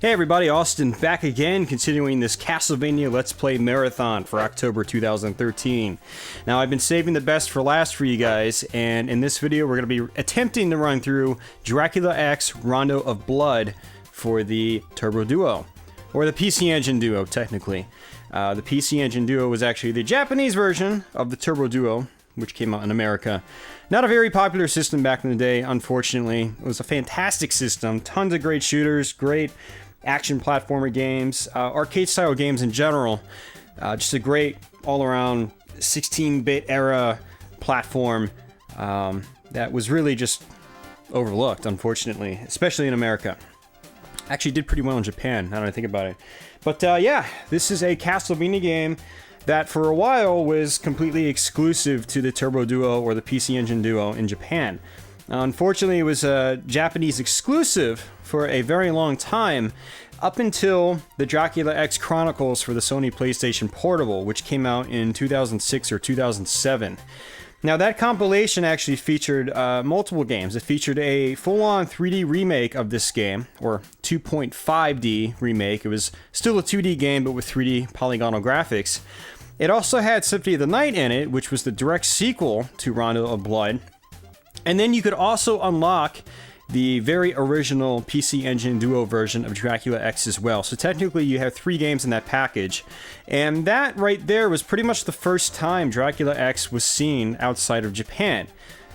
Hey everybody, Austin back again, continuing this Castlevania Let's Play Marathon for October 2013. Now, I've been saving the best for last for you guys, and in this video we're going to be attempting to run through Dracula X Rondo of Blood for the Turbo Duo, or the PC Engine Duo, technically. The PC Engine Duo was actually the Japanese version of the Turbo Duo, which came out in America. Not a very popular system back in the day, unfortunately. It was a fantastic system, tons of great shooters, great action platformer games, arcade-style games in general. Just a great all-around 16-bit era platform that was really just overlooked, unfortunately, especially in America. Actually did pretty well in Japan, now that I think about it. But yeah, this is a Castlevania game that for a while was completely exclusive to the Turbo Duo or the PC Engine Duo in Japan. Unfortunately, it was a Japanese exclusive for a very long time, up until the Dracula X Chronicles for the Sony PlayStation Portable, which came out in 2006 or 2007. Now, that compilation actually featured multiple games. It featured a full-on 3D remake of this game, or 2.5D remake. It was still a 2D game, but with 3D polygonal graphics. It also had Symphony of the Night in it, which was the direct sequel to Rondo of Blood. And then you could also unlock the very original PC Engine Duo version of Dracula X as well. So technically you have 3 games in that package. And that right there was pretty much the first time Dracula X was seen outside of Japan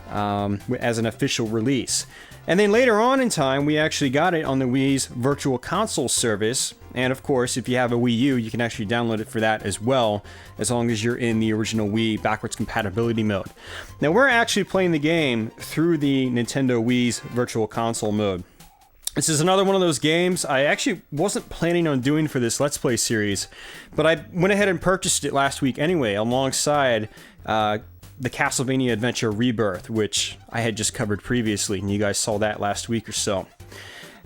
as an official release. And then later on in time, we actually got it on the Wii's Virtual Console service. And of course, if you have a Wii U, you can actually download it for that as well, as long as you're in the original Wii backwards compatibility mode. Now, we're actually playing the game through the Nintendo Wii's Virtual Console mode. This is another one of those games I actually wasn't planning on doing for this Let's Play series, but I went ahead and purchased it last week anyway, alongside the Castlevania Adventure Rebirth, which I had just covered previously, and you guys saw that last week or so.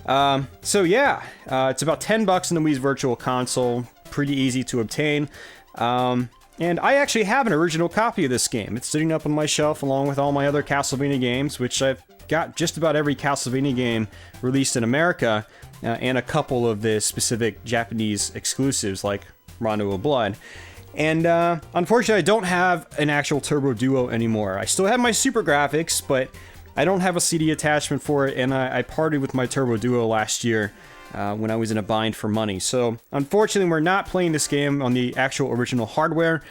So yeah, it's about $10 in the Wii's Virtual Console, pretty easy to obtain. And I actually have an original copy of this game. It's sitting up on my shelf along with all my other Castlevania games, which I've got just about every Castlevania game released in America, and a couple of the specific Japanese exclusives like Rondo of Blood. And unfortunately, I don't have an actual Turbo Duo anymore. I still have my Super Graphics, but I don't have a CD attachment for it, and I parted with my Turbo Duo last year when I was in a bind for money. So unfortunately, we're not playing this game on the actual original hardware,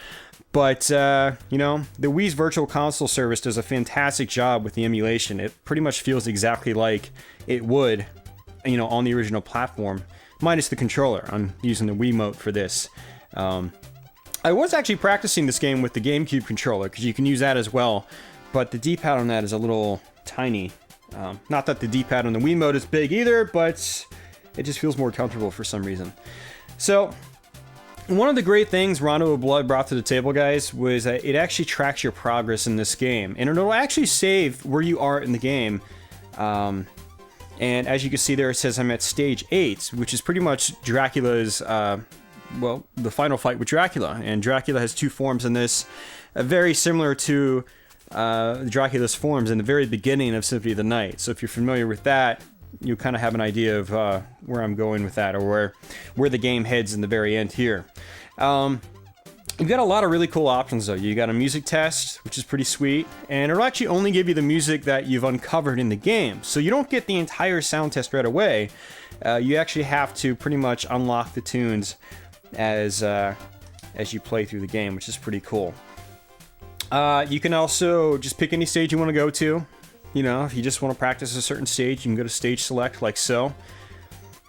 but you know, the Wii's Virtual Console service does a fantastic job with the emulation. It pretty much feels exactly like it would, you know, on the original platform, minus the controller. I'm using the Wiimote for this. I was actually practicing this game with the GameCube controller, because you can use that as well, but the D-pad on that is a little tiny. Not that the D-pad on the Wiimote is big either, but it just feels more comfortable for some reason. So, one of the great things Rondo of Blood brought to the table, guys, was that it actually tracks your progress in this game, and it'll actually save where you are in the game. And as you can see there, it says I'm at stage 8, which is pretty much Dracula's, well, the final fight with Dracula. And Dracula has 2 forms in this, very similar to Dracula's forms in the very beginning of Symphony of the Night. So if you're familiar with that, you kind of have an idea of where I'm going with that, or where the game heads in the very end here. You've got a lot of really cool options though. You got a music test, which is pretty sweet, and it'll actually only give you the music that you've uncovered in the game. So you don't get the entire sound test right away. You actually have to pretty much unlock the tunes as you play through the game, which is pretty cool. You can also just pick any stage you want to go to. You know, if you just want to practice a certain stage, you can go to stage select like so.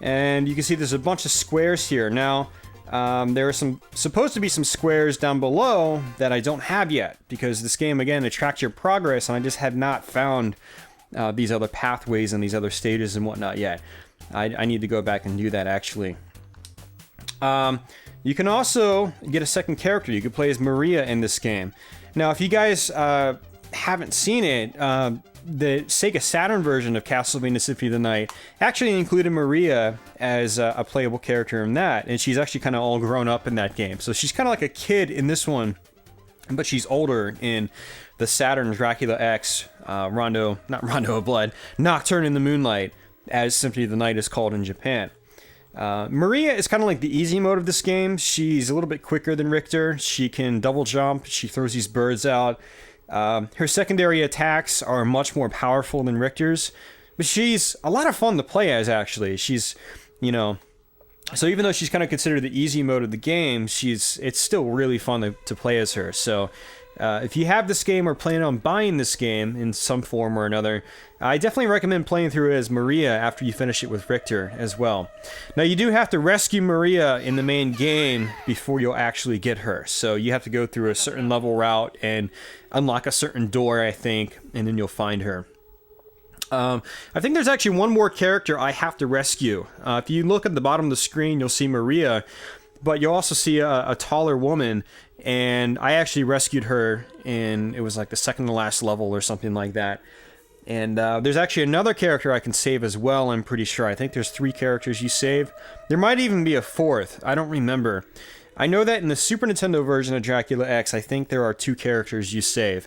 And you can see there's a bunch of squares here. Now, there are supposed to be some squares down below that I don't have yet, because this game, again, it tracks your progress, and I just have not found these other pathways and these other stages and whatnot yet. I need to go back and do that, actually. You can also get a second character. You can play as Maria in this game. Now, if you guys haven't seen it, the Sega Saturn version of Castlevania Symphony of the Night actually included Maria as a playable character in that, and she's actually kind of all grown up in that game. So she's kind of like a kid in this one, but she's older in the Saturn Dracula X, not Rondo of Blood, Nocturne in the Moonlight, as Symphony of the Night is called in Japan. Maria is kind of like the easy mode of this game. She's a little bit quicker than Richter. She can double jump. She throws these birds out. Her secondary attacks are much more powerful than Richter's. But she's a lot of fun to play as, actually. She's, you know... So even though she's kind of considered the easy mode of the game, it's still really fun to play as her. So if you have this game or plan on buying this game in some form or another, I definitely recommend playing through as Maria after you finish it with Richter as well. Now you do have to rescue Maria in the main game before you'll actually get her. So you have to go through a certain level route and unlock a certain door, I think, and then you'll find her. I think there's actually one more character I have to rescue. If you look at the bottom of the screen, you'll see Maria, but you'll also see a taller woman, and I actually rescued her, and it was like the second to last level or something like that. And there's actually another character I can save as well, I'm pretty sure. I think there's 3 characters you save. There might even be a 4th. I don't remember. I know that in the Super Nintendo version of Dracula X, I think there are 2 characters you save.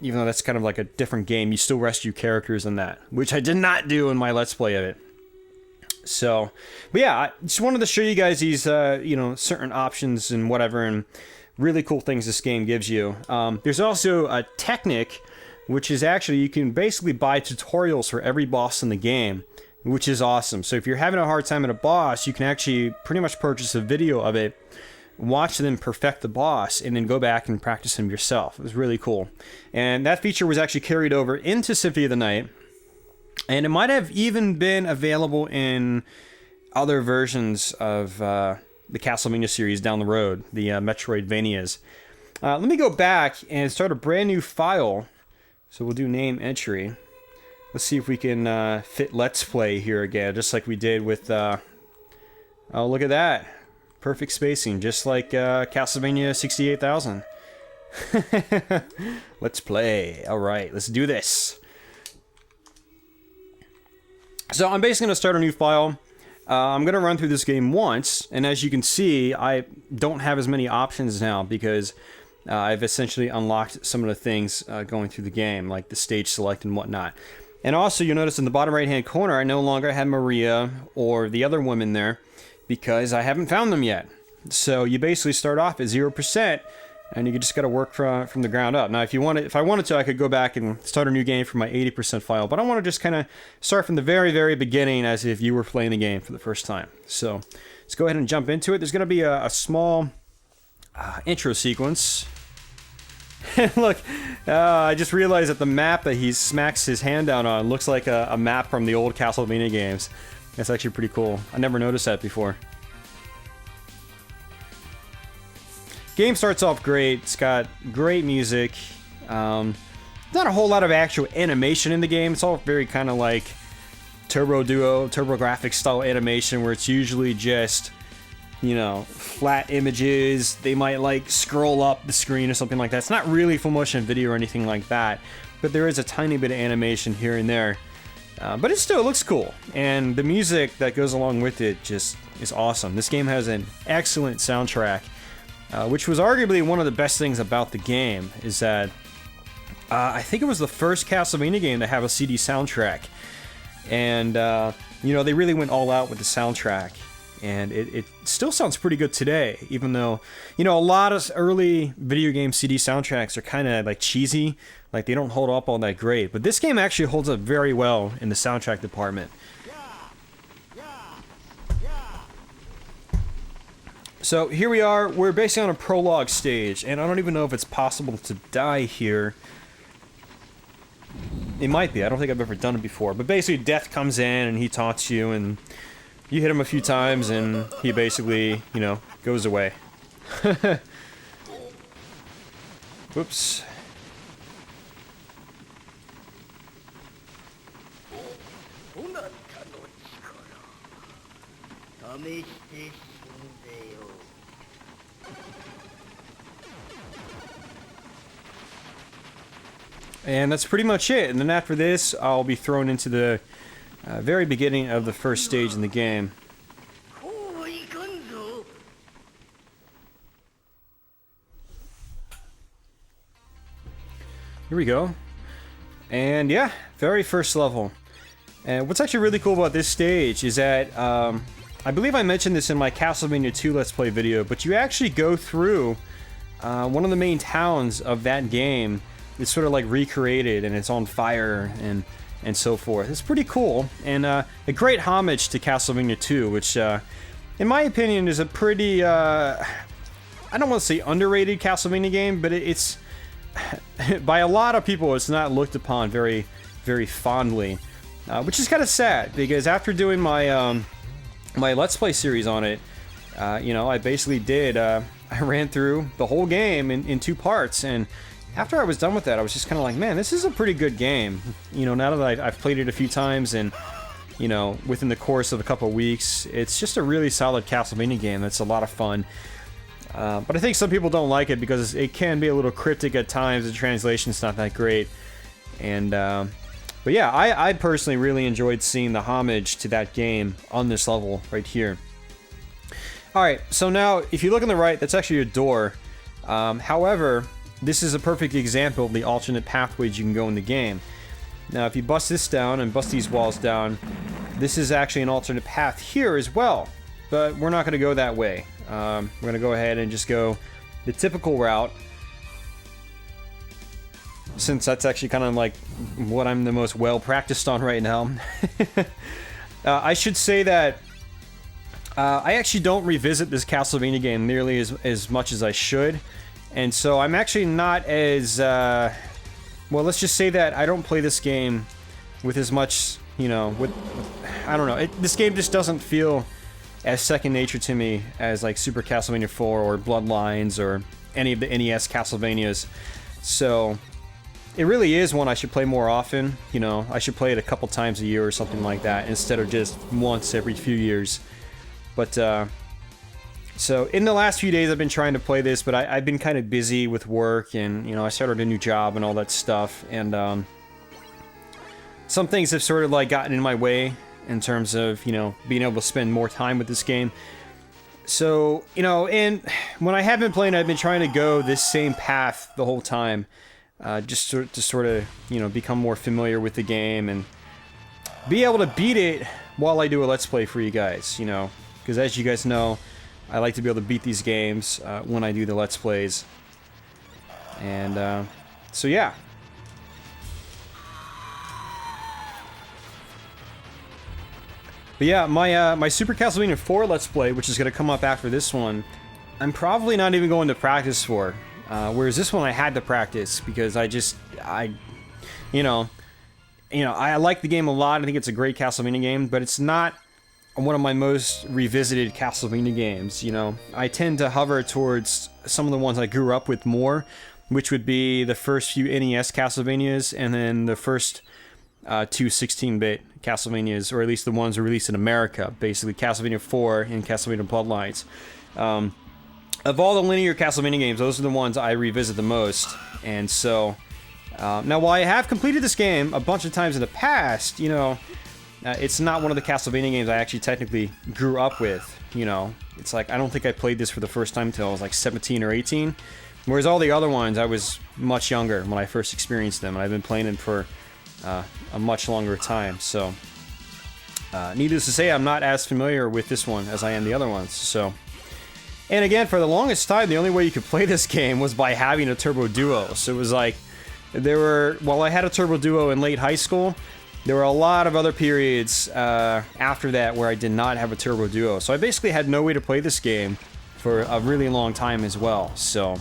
Even though that's kind of like a different game, you still rescue characters in that, which I did not do in my Let's Play of it. So, but yeah, I just wanted to show you guys these, you know, certain options and whatever, and really cool things this game gives you. There's also a Technic, which is actually, you can basically buy tutorials for every boss in the game, which is awesome. So if you're having a hard time at a boss, you can actually pretty much purchase a video of it, watch them perfect the boss, and then go back and practice them yourself. It was really cool. And that feature was actually carried over into Symphony of the Night, and it might have even been available in other versions of the Castlevania series down the road, the Metroidvanias. Let me go back and start a brand new file. So we'll do name entry. Let's see if we can fit Let's Play here again, just like we did with... oh, look at that. Perfect spacing, just like Castlevania 68,000. Let's play. Alright, let's do this. So I'm basically going to start a new file. I'm going to run through this game once, and as you can see, I don't have as many options now because I've essentially unlocked some of the things going through the game, like the stage select and whatnot. And also, you'll notice in the bottom right-hand corner, I no longer have Maria or the other women there, because I haven't found them yet. So you basically start off at 0%, and you just got to work from the ground up. Now, if I wanted to, I could go back and start a new game from my 80% file, but I want to just kind of start from the very, very beginning as if you were playing the game for the first time. So let's go ahead and jump into it. There's going to be a small intro sequence. Look, I just realized that the map that he smacks his hand down on looks like a map from the old Castlevania games. That's actually pretty cool. I never noticed that before. Game starts off great. It's got great music. Not a whole lot of actual animation in the game. It's all very kind of like TurboGrafx style animation, where it's usually just, you know, flat images. They might like scroll up the screen or something like that. It's not really full motion video or anything like that, but there is a tiny bit of animation here and there. But it still looks cool, and the music that goes along with it just is awesome. This game has an excellent soundtrack, which was arguably one of the best things about the game, is that I think it was the first Castlevania game to have a CD soundtrack. And, you know, they really went all out with the soundtrack, and it still sounds pretty good today, even though, you know, a lot of early video game CD soundtracks are kind of like cheesy. Like, they don't hold up all that great. But this game actually holds up very well in the soundtrack department. So here we are. We're basically on a prologue stage, and I don't even know if it's possible to die here. It might be. I don't think I've ever done it before. But basically, Death comes in, and he taunts you, and you hit him a few times, and he basically, you know, goes away. Whoops. And that's pretty much it. And then after this, I'll be thrown into the very beginning of the first stage in the game. Here we go. And yeah, very first level. And what's actually really cool about this stage is that, I believe I mentioned this in my Castlevania 2 Let's Play video, but you actually go through one of the main towns of that game. It's sort of like recreated and it's on fire and so forth. It's pretty cool, and a great homage to Castlevania 2, which, in my opinion, is a pretty, I don't want to say underrated Castlevania game, but it's, by a lot of people, it's not looked upon very, very fondly, which is kind of sad, because after doing my, my Let's Play series on it, you know, I basically did, I ran through the whole game in 2 parts, and after I was done with that, I was just kind of like, man, this is a pretty good game. You know, now that I've played it a few times and, you know, within the course of a couple of weeks, it's just a really solid Castlevania game that's a lot of fun. But I think some people don't like it because it can be a little cryptic at times. The translation's not that great. And, but yeah, I personally really enjoyed seeing the homage to that game on this level right here. Alright, so now, if you look on the right, that's actually a door. However, this is a perfect example of the alternate pathways you can go in the game. Now, if you bust this down and bust these walls down, this is actually an alternate path here as well. But we're not going to go that way. We're going to go ahead and just go the typical route, since that's actually kind of like what I'm the most well practiced on right now. I should say that I actually don't revisit this Castlevania game nearly as much as I should. And so I'm actually not as, well, let's just say that I don't play this game with as much, you know, I don't know, this game just doesn't feel as second nature to me as like Super Castlevania 4 or Bloodlines or any of the NES Castlevanias. So it really is one I should play more often. You know, I should play it a couple times a year or something like that instead of just once every few years. But, so in the last few days I've been trying to play this, but I've been kind of busy with work, and, you know, I started a new job and all that stuff, and some things have sort of like gotten in my way in terms of, you know, being able to spend more time with this game. So, you know, and when I have been playing, I've been trying to go this same path the whole time, just to sort of, you know, become more familiar with the game and be able to beat it while I do a Let's Play for you guys, you know, because as you guys know, I like to be able to beat these games when I do the Let's Plays. And, so yeah. But yeah, my Super Castlevania 4 Let's Play, which is going to come up after this one, I'm probably not even going to practice for. Whereas this one I had to practice because you know, I like the game a lot. I think it's a great Castlevania game, but it's not one of my most revisited Castlevania games, you know. I tend to hover towards some of the ones I grew up with more, which would be the first few NES Castlevanias, and then the first 2 16-bit Castlevanias, or at least the ones released in America, basically Castlevania 4 and Castlevania Bloodlines. Of all the linear Castlevania games, those are the ones I revisit the most, and so, now while I have completed this game a bunch of times in the past, you know, it's not one of the Castlevania games I actually technically grew up with, you know. It's like, I don't think I played this for the first time until I was like 17 or 18. Whereas all the other ones, I was much younger when I first experienced them, and I've been playing them for a much longer time. So, needless to say, I'm not as familiar with this one as I am the other ones. So, and again, for the longest time, the only way you could play this game was by having a Turbo Duo. So it was like, while I had a Turbo Duo in late high school, there were a lot of other periods after that where I did not have a Turbo Duo. So I basically had no way to play this game for a really long time as well. So,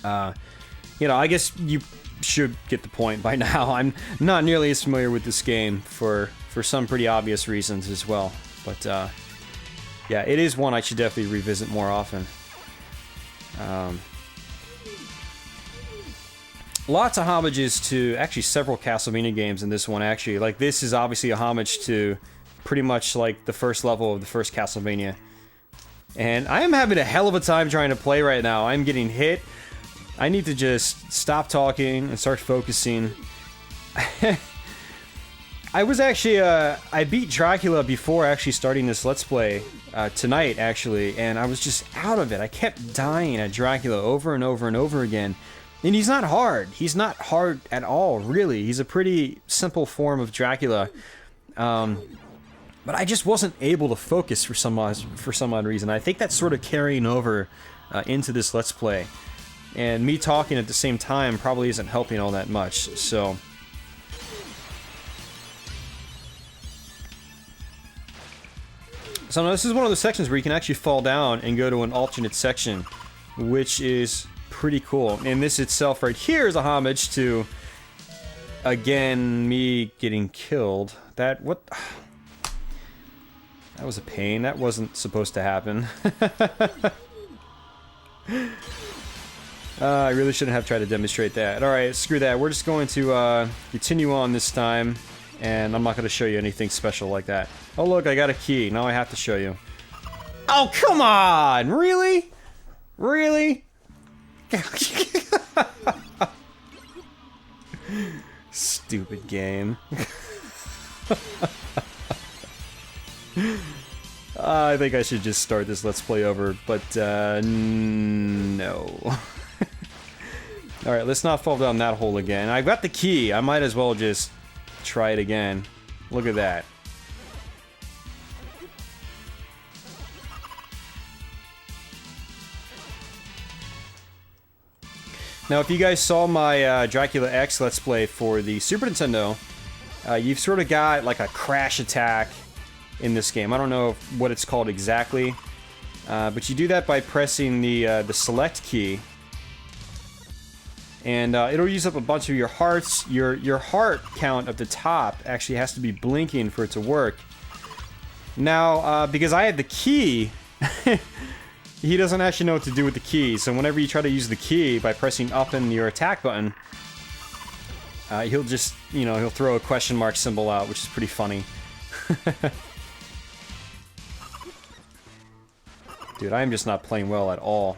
you know, I guess you should get the point by now. I'm not nearly as familiar with this game for some pretty obvious reasons as well. But, yeah, it is one I should definitely revisit more often. Lots of homages to actually several Castlevania games in this one, actually. Like, this is obviously a homage to pretty much like the first level of the first Castlevania. And I am having a hell of a time trying to play right now. I'm getting hit. I need to just stop talking and start focusing. I was actually, I beat Dracula before actually starting this Let's Play tonight, actually, and I was just out of it. I kept dying at Dracula over and over and over again. And he's not hard. He's not hard at all, really. He's a pretty simple form of Dracula. But I just wasn't able to focus for some odd reason. I think that's sort of carrying over into this Let's Play. And me talking at the same time probably isn't helping all that much, so... So now this is one of the sections where you can actually fall down and go to an alternate section, which is pretty cool. And this itself right here is a homage to, again, me getting killed. That was a pain. That wasn't supposed to happen. I really shouldn't have tried to demonstrate that. Alright, screw that. We're just going to continue on this time, and I'm not going to show you anything special like that. Oh look, I got a key. Now I have to show you. Oh, come on! Really? Really? Stupid game. I think I should just start this Let's Play over, but no. Alright, let's not fall down that hole again. I've got the key. I might as well just try it again. Look at that. Now, if you guys saw my Dracula X Let's Play for the Super Nintendo, you've sort of got like a crash attack in this game. I don't know what it's called exactly, but you do that by pressing the select key, and it'll use up a bunch of your hearts. Your heart count at the top actually has to be blinking for it to work. Now, because I had the key, he doesn't actually know what to do with the key, so whenever you try to use the key by pressing up in your attack button, he'll just, you know, he'll throw a question mark symbol out, which is pretty funny. Dude, I'm just not playing well at all.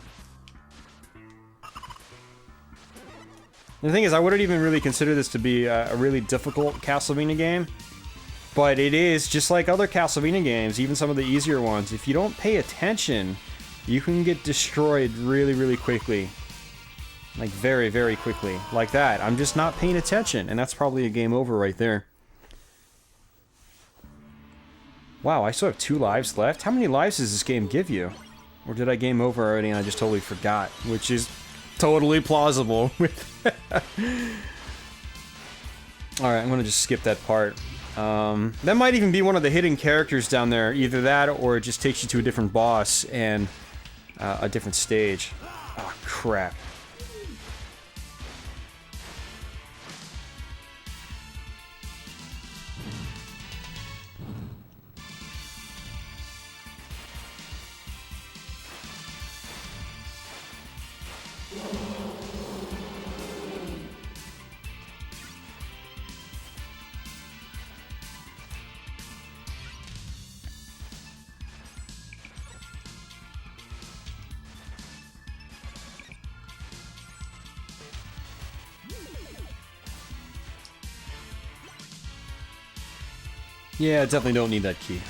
And the thing is, I wouldn't even really consider this to be a really difficult Castlevania game, but it is, just like other Castlevania games, even some of the easier ones, if you don't pay attention, you can get destroyed really, really quickly. Like, very, very quickly. Like that. I'm just not paying attention, and that's probably a game over right there. Wow, I still have 2 lives left? How many lives does this game give you? Or did I game over already and I just totally forgot? Which is totally plausible. Alright, I'm gonna just skip that part. That might even be one of the hidden characters down there. Either that, or it just takes you to a different boss and a different stage. Oh, crap. Yeah, definitely don't need that key.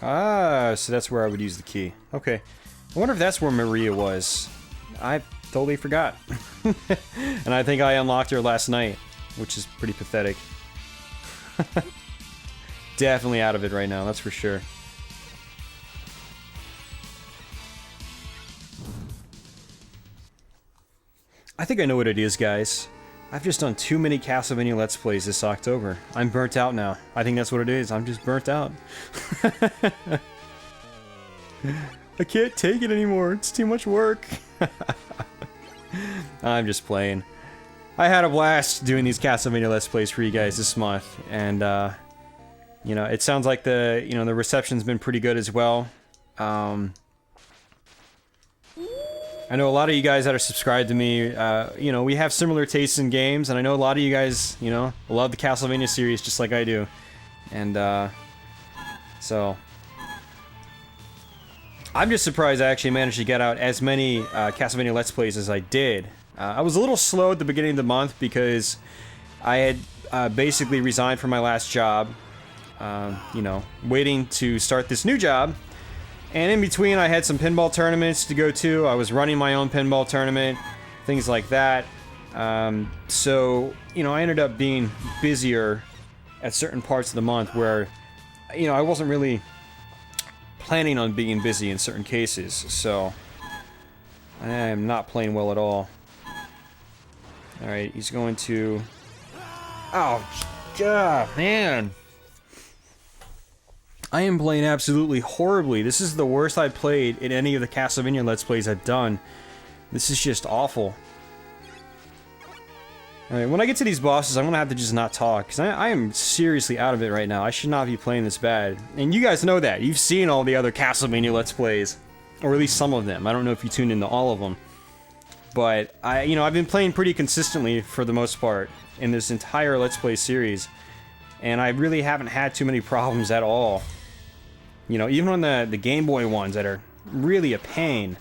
Ah, so that's where I would use the key. Okay. I wonder if that's where Maria was. I totally forgot. And I think I unlocked her last night, which is pretty pathetic. Definitely out of it right now, that's for sure. I think I know what it is, guys. I've just done too many Castlevania Let's Plays this October. I'm burnt out now. I think that's what it is. I'm just burnt out. I can't take it anymore. It's too much work. I'm just playing. I had a blast doing these Castlevania Let's Plays for you guys this month, and you know, it sounds like the reception's been pretty good as well. I know a lot of you guys that are subscribed to me, you know, we have similar tastes in games, and I know a lot of you guys, you know, love the Castlevania series just like I do. And, so... I'm just surprised I actually managed to get out as many Castlevania Let's Plays as I did. I was a little slow at the beginning of the month because I had basically resigned from my last job. you know, waiting to start this new job. And in between, I had some pinball tournaments to go to. I was running my own pinball tournament, things like that. So, you know, I ended up being busier at certain parts of the month where, you know, I wasn't really planning on being busy in certain cases. So, I am not playing well at all. Alright, he's going to... Oh, God, man. I am playing absolutely horribly. This is the worst I've played in any of the Castlevania Let's Plays I've done. This is just awful. Alright, when I get to these bosses, I'm gonna have to just not talk, because I am seriously out of it right now. I should not be playing this bad. And you guys know that. You've seen all the other Castlevania Let's Plays. Or at least some of them. I don't know if you tuned into all of them. But, you know, I've been playing pretty consistently for the most part in this entire Let's Play series. And I really haven't had too many problems at all. You know, even on the Game Boy ones that are really a pain.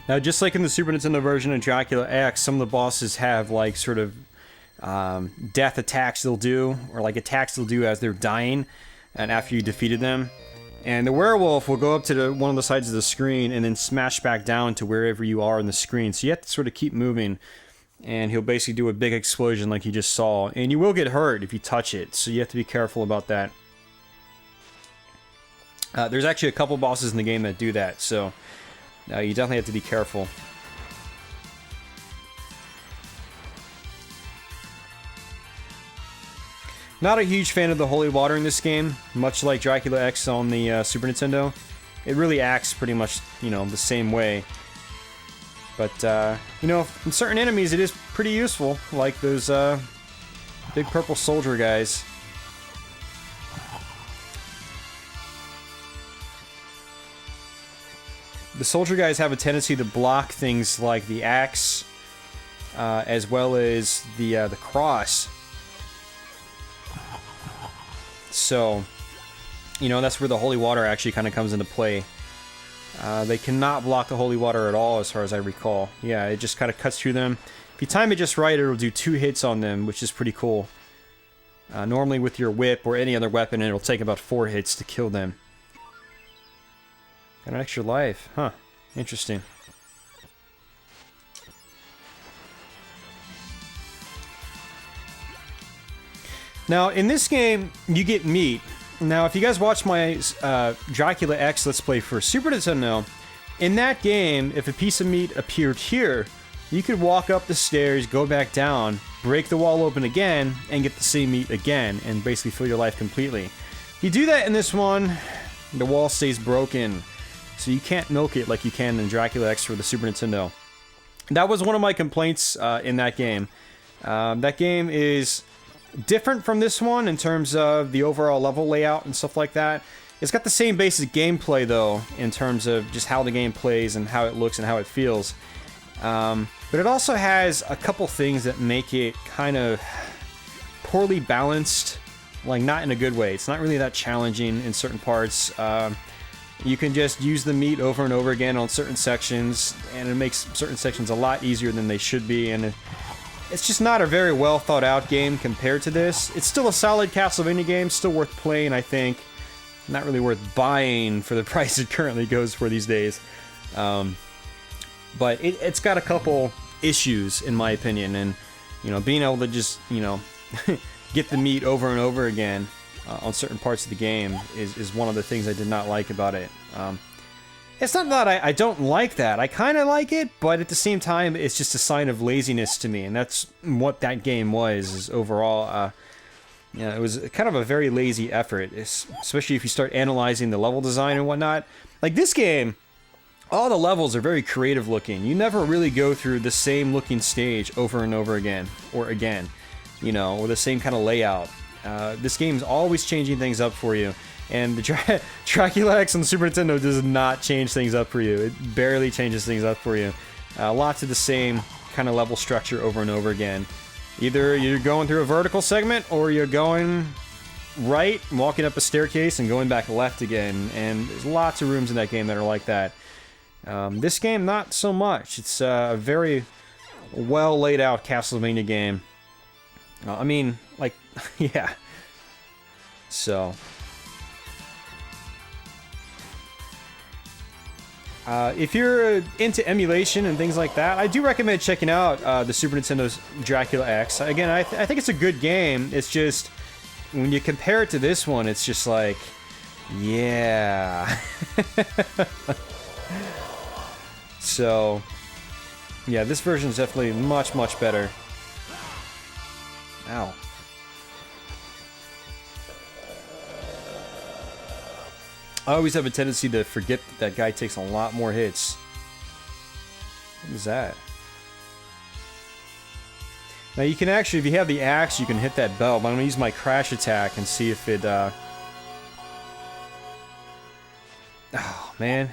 Now, just like in the Super Nintendo version of Dracula X, some of the bosses have, like, sort of death attacks they'll do, or, like, attacks they'll do as they're dying, and after you defeated them. And the werewolf will go up to one of the sides of the screen and then smash back down to wherever you are on the screen. So you have to sort of keep moving, and he'll basically do a big explosion like you just saw. And you will get hurt if you touch it, so you have to be careful about that. There's actually a couple bosses in the game that do that, so... you definitely have to be careful. Not a huge fan of the holy water in this game, much like Dracula X on the Super Nintendo. It really acts pretty much, you know, the same way. But, you know, in certain enemies it is pretty useful, like those big purple soldier guys. The soldier guys have a tendency to block things like the axe, as well as the cross. So, you know, that's where the holy water actually kind of comes into play. They cannot block the holy water at all, as far as I recall. Yeah, it just kind of cuts through them. If you time it just right, it'll do 2 hits on them, which is pretty cool. Normally with your whip or any other weapon, it'll take about 4 hits to kill them. Got an extra life. Huh. Interesting. Now, in this game, you get meat. Now, if you guys watch my Dracula X Let's Play for Super Nintendo, in that game, if a piece of meat appeared here, you could walk up the stairs, go back down, break the wall open again, and get the same meat again, and basically fill your life completely. If you do that in this one, the wall stays broken. So you can't milk it like you can in Dracula X for the Super Nintendo. That was one of my complaints in that game. That game is different from this one in terms of the overall level layout and stuff like that. It's got the same basic gameplay, though, in terms of just how the game plays and how it looks and how it feels. But it also has a couple things that make it kind of poorly balanced, like not in a good way. It's not really that challenging in certain parts. You can just use the meat over and over again on certain sections, and it makes certain sections a lot easier than they should be, and it's just not a very well thought out game compared to this. It's still a solid Castlevania game, still worth playing, I think. Not really worth buying for the price it currently goes for these days. But it's got a couple issues, in my opinion, and, you know, being able to just, you know, get the meat over and over again on certain parts of the game is one of the things I did not like about it. It's not that I don't like that. I kind of like it, but at the same time, it's just a sign of laziness to me, and that's what that game was, is overall, you know, it was kind of a very lazy effort, especially if you start analyzing the level design and whatnot. Like this game, all the levels are very creative looking. You never really go through the same looking stage over and over again, you know, or the same kind of layout. This game's always changing things up for you, and the Dracula X on the Super Nintendo does not change things up for you. It barely changes things up for you. Lots of the same kind of level structure over and over again. Either you're going through a vertical segment, or you're going right, walking up a staircase, and going back left again. And there's lots of rooms in that game that are like that. This game, not so much. It's a very well laid out Castlevania game. I mean, like, yeah. So, if you're into emulation and things like that, I do recommend checking out the Super Nintendo's Dracula X. Again, I think it's a good game. It's just, when you compare it to this one, it's just like, yeah. So, yeah, this version is definitely much, much better. Ow. I always have a tendency to forget that guy takes a lot more hits. What is that? Now you can actually, if you have the axe, you can hit that bell, but I'm going to use my crash attack and see if it, Oh, man.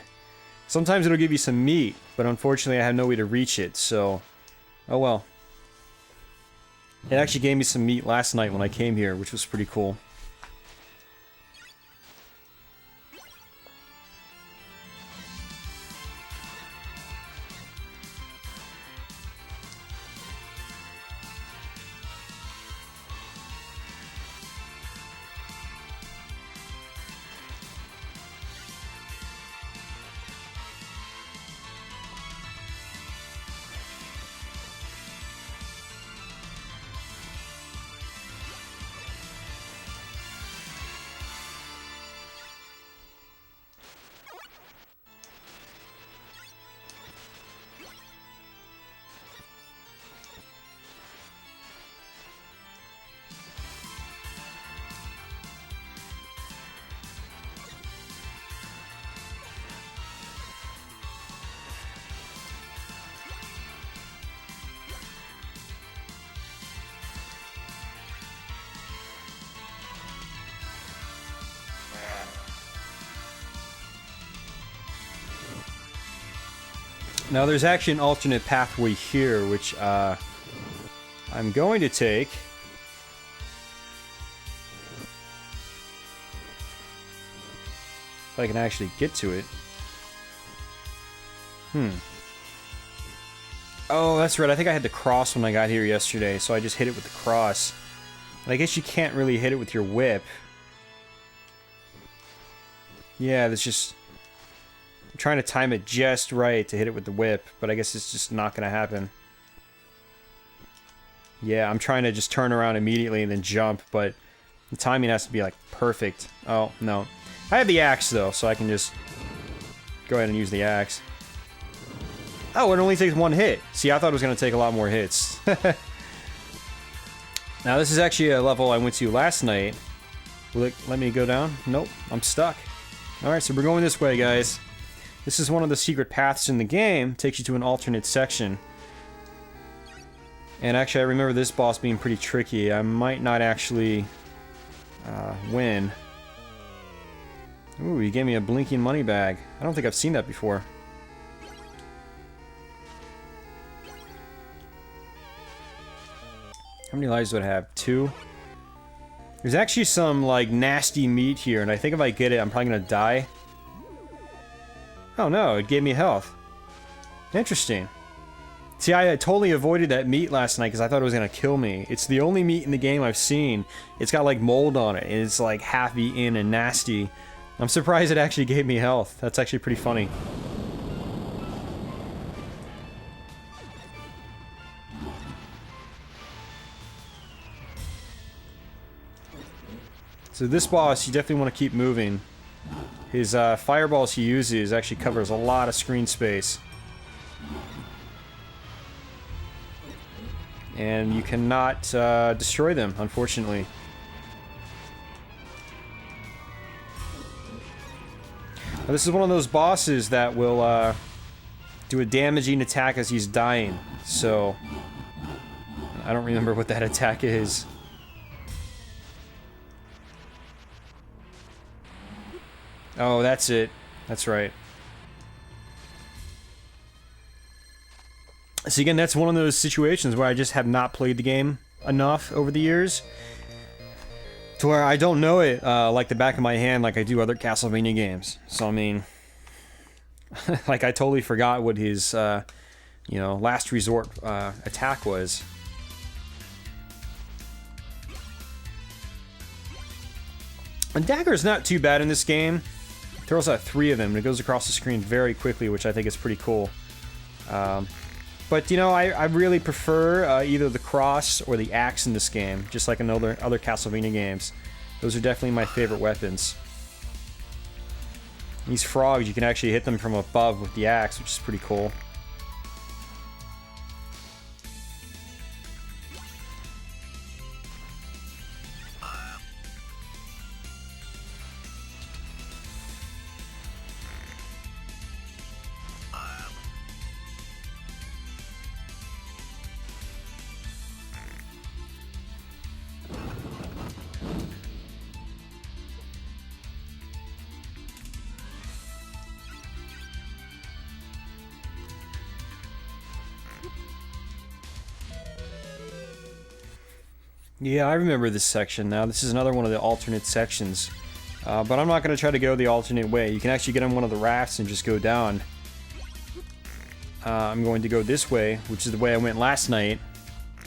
Sometimes it'll give you some meat, but unfortunately I have no way to reach it, so... Oh well. It actually gave me some meat last night when I came here, which was pretty cool. Now there's actually an alternate pathway here, which I'm going to take. If I can actually get to it. Oh, that's right. I think I had the cross when I got here yesterday, so I just hit it with the cross. And I guess you can't really hit it with your whip. Yeah, that's just... I'm trying to time it just right to hit it with the whip, but I guess it's just not going to happen. Yeah, I'm trying to just turn around immediately and then jump, but the timing has to be, like, perfect. Oh, no. I have the axe, though, so I can just go ahead and use the axe. Oh, it only takes one hit. See, I thought it was going to take a lot more hits. Now, this is actually a level I went to last night. Will it let me go down? Nope, I'm stuck. Alright, so we're going this way, guys. This is one of the secret paths in the game. Takes you to an alternate section. And actually, I remember this boss being pretty tricky. I might not actually win. Ooh, he gave me a blinking money bag. I don't think I've seen that before. How many lives do I have? 2? There's actually some, like, nasty meat here, and I think if I get it, I'm probably gonna die. Oh no, it gave me health. Interesting. See, I totally avoided that meat last night because I thought it was gonna kill me. It's the only meat in the game I've seen. It's got, like, mold on it, and it's, like, half eaten and nasty. I'm surprised it actually gave me health. That's actually pretty funny. So this boss, you definitely want to keep moving. His fireballs he uses actually covers a lot of screen space. And you cannot destroy them, unfortunately. Now, this is one of those bosses that will do a damaging attack as he's dying. So, I don't remember what that attack is. Oh, that's it. That's right. So again, that's one of those situations where I just have not played the game enough over the years to where I don't know it like the back of my hand like I do other Castlevania games. So I mean, like I totally forgot what his you know, last resort attack was. And dagger's not too bad in this game. It throws out 3 of them and it goes across the screen very quickly, which I think is pretty cool. But you know, I really prefer either the cross or the axe in this game, just like in other Castlevania games. Those are definitely my favorite weapons. These frogs, you can actually hit them from above with the axe, which is pretty cool. Yeah, I remember this section now. This is another one of the alternate sections. But I'm not going to try to go the alternate way. You can actually get on one of the rafts and just go down. I'm going to go this way, which is the way I went last night.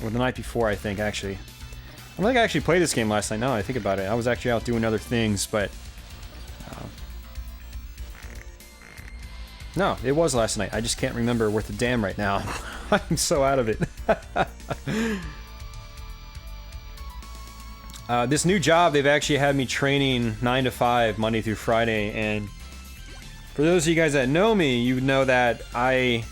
Or the night before, I think, actually. I don't think I actually played this game last night, now that I think about it. I was actually out doing other things, but... no, it was last night. I just can't remember worth a damn right now. I'm so out of it. This new job, they've actually had me training 9 to 5, Monday through Friday, and for those of you guys that know me, you would know that I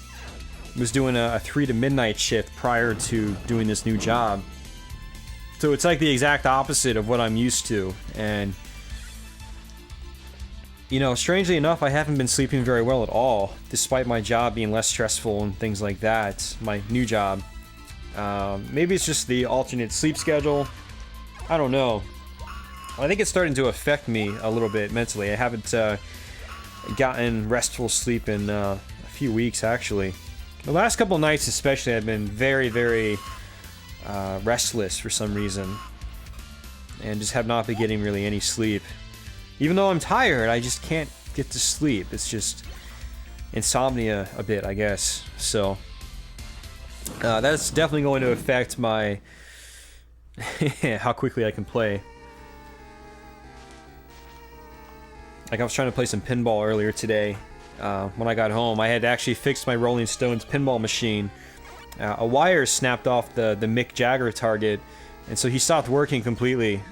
was doing a 3 to midnight shift prior to doing this new job. So it's like the exact opposite of what I'm used to, and you know, strangely enough, I haven't been sleeping very well at all, despite my job being less stressful and things like that, my new job. Maybe it's just the alternate sleep schedule. I don't know. I think it's starting to affect me a little bit mentally. I haven't gotten restful sleep in a few weeks, actually. The last couple of nights especially, I've been very, very restless for some reason. And just have not been getting really any sleep. Even though I'm tired, I just can't get to sleep. It's just insomnia a bit, I guess. So, that's definitely going to affect my... how quickly I can play. Like I was trying to play some pinball earlier today. When I got home, I had actually fixed my Rolling Stones pinball machine. A wire snapped off the Mick Jagger target, and so he stopped working completely,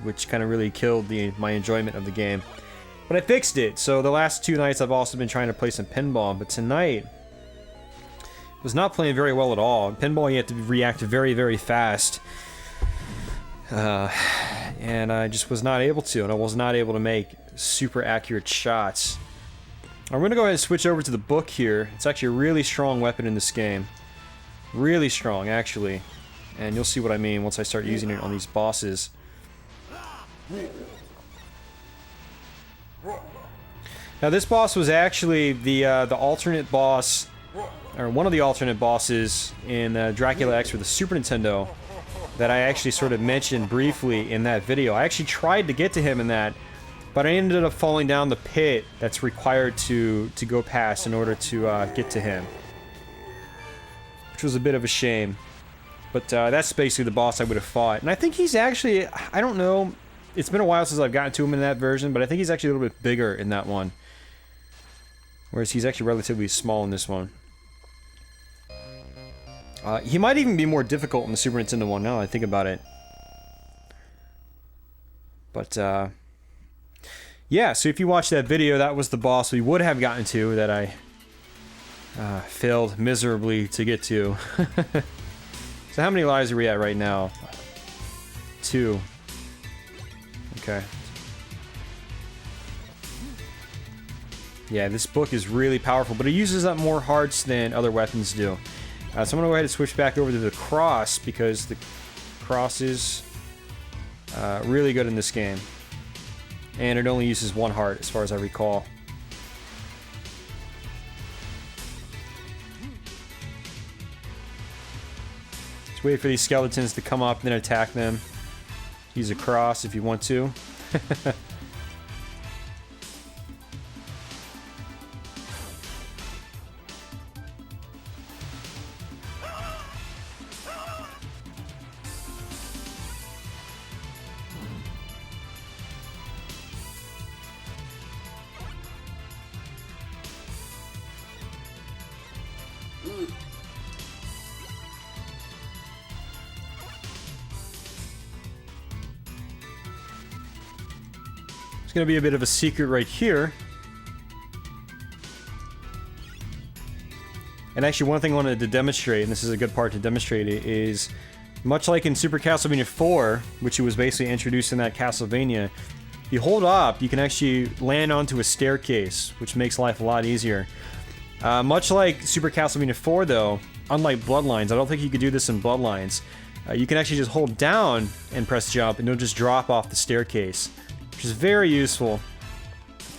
which kind of really killed my enjoyment of the game. But I fixed it, so the last 2 nights I've also been trying to play some pinball, but tonight was not playing very well at all. Pinball, you have to react very, very fast. And I just was not able to, and I was not able to make super accurate shots. I'm going to go ahead and switch over to the book here. It's actually a really strong weapon in this game. Really strong, actually. And you'll see what I mean once I start using it on these bosses. Now this boss was actually the alternate boss, or one of the alternate bosses in Dracula X for the Super Nintendo that I actually sort of mentioned briefly in that video. I actually tried to get to him in that, but I ended up falling down the pit that's required to go past in order to get to him. Which was a bit of a shame. But that's basically the boss I would have fought. And I think he's actually, I don't know, it's been a while since I've gotten to him in that version, but I think he's actually a little bit bigger in that one. Whereas he's actually relatively small in this one. He might even be more difficult in the Super Nintendo one now that I think about it. But, yeah, so if you watch that video, that was the boss we would have gotten to that I failed miserably to get to. So how many lives are we at right now? 2. Okay. Yeah, this book is really powerful, but it uses up more hearts than other weapons do. So I'm going to go ahead and switch back over to the cross, because the cross is really good in this game. And it only uses 1 heart, as far as I recall. wait for these skeletons to come up, then attack them. Use a cross if you want to. Going to be a bit of a secret right here. And actually, one thing I wanted to demonstrate, and this is a good part to demonstrate it, is much like in Super Castlevania 4, which was basically introduced in that Castlevania, if you hold up, you can actually land onto a staircase, which makes life a lot easier. Much like Super Castlevania 4, though, unlike Bloodlines, I don't think you could do this in Bloodlines. You can actually just hold down and press jump, and it'll just drop off the staircase, which is very useful,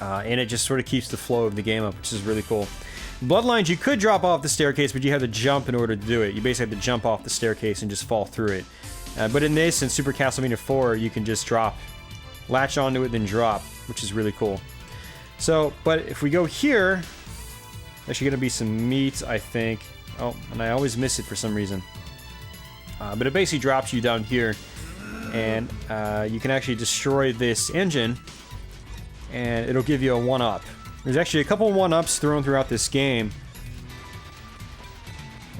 and it just sort of keeps the flow of the game up, which is really cool. Bloodlines, you could drop off the staircase, but you have to jump in order to do it. You basically have to jump off the staircase and just fall through it. But in this, in Super Castlevania 4, you can just drop, latch onto it, then drop, which is really cool. So, but if we go here, there's actually going to be some meat, I think. Oh, and I always miss it for some reason. But it basically drops you down here. And you can actually destroy this engine, and it'll give you a 1-up. There's actually a couple 1-ups thrown throughout this game.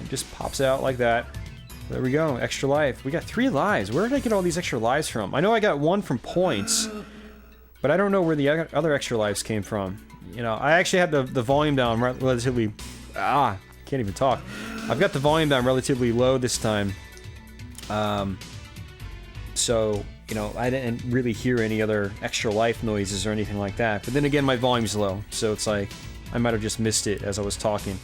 It just pops out like that. There we go, extra life. We got 3 lives. Where did I get all these extra lives from? I know I got 1 from points, but I don't know where the other extra lives came from. You know, I actually had the volume down relatively... can't even talk. I've got the volume down relatively low this time. So, you know, I didn't really hear any other extra life noises or anything like that. But then again, my volume's low, so it's like, I might have just missed it as I was talking.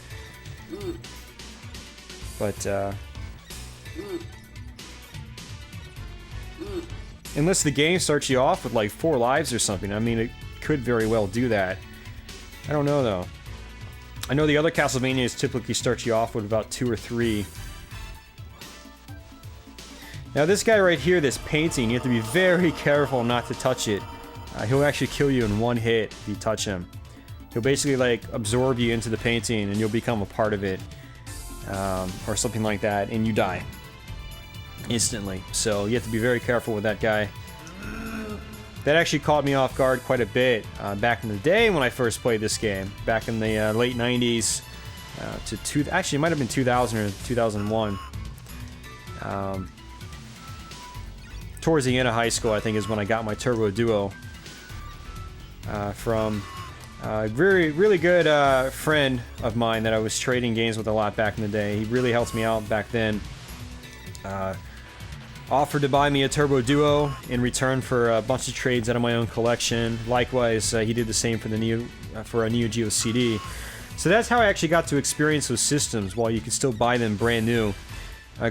But, unless the game starts you off with like 4 lives or something, I mean, it could very well do that. I don't know, though. I know the other Castlevanias typically start you off with about 2 or 3. Now this guy right here, this painting, you have to be very careful not to touch it. He'll actually kill you in 1 hit if you touch him. He'll basically like absorb you into the painting and you'll become a part of it. Or something like that, and you die. Instantly. So you have to be very careful with that guy. That actually caught me off guard quite a bit back in the day when I first played this game. Back in the late 90s actually it might have been 2000 or 2001. Towards the end of high school, I think, is when I got my Turbo Duo from a really good friend of mine that I was trading games with a lot back in the day. He really helped me out back then. Offered to buy me a Turbo Duo in return for a bunch of trades out of my own collection. Likewise, he did the same for the for a Neo Geo CD. So that's how I actually got to experience those systems while you could still buy them brand new.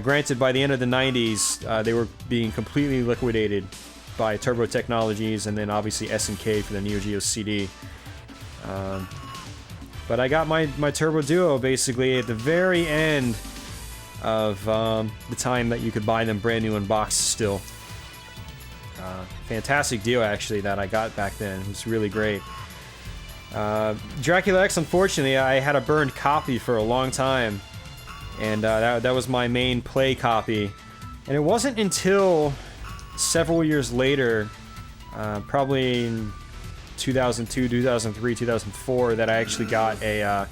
Granted, by the end of the 90s, they were being completely liquidated by Turbo Technologies and then obviously SNK for the Neo Geo CD. But I got my Turbo Duo basically at the very end of the time that you could buy them brand new in box still. Fantastic deal, actually, that I got back then. It was really great. Dracula X, unfortunately, I had a burned copy for a long time. And that was my main play copy. And it wasn't until several years later, probably in 2002, 2003, 2004, that I actually got a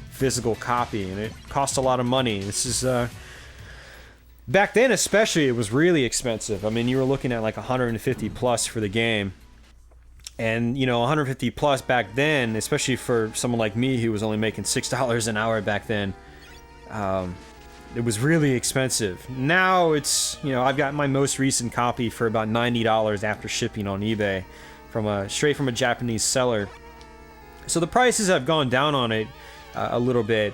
physical copy. And it cost a lot of money. This is... back then especially, it was really expensive. I mean, you were looking at like 150 plus for the game. And, you know, 150 plus back then, especially for someone like me who was only making $6 an hour back then, it was really expensive. Now it's, you know, I've got my most recent copy for about $90 after shipping on eBay, straight from a Japanese seller. So the prices have gone down on it a little bit,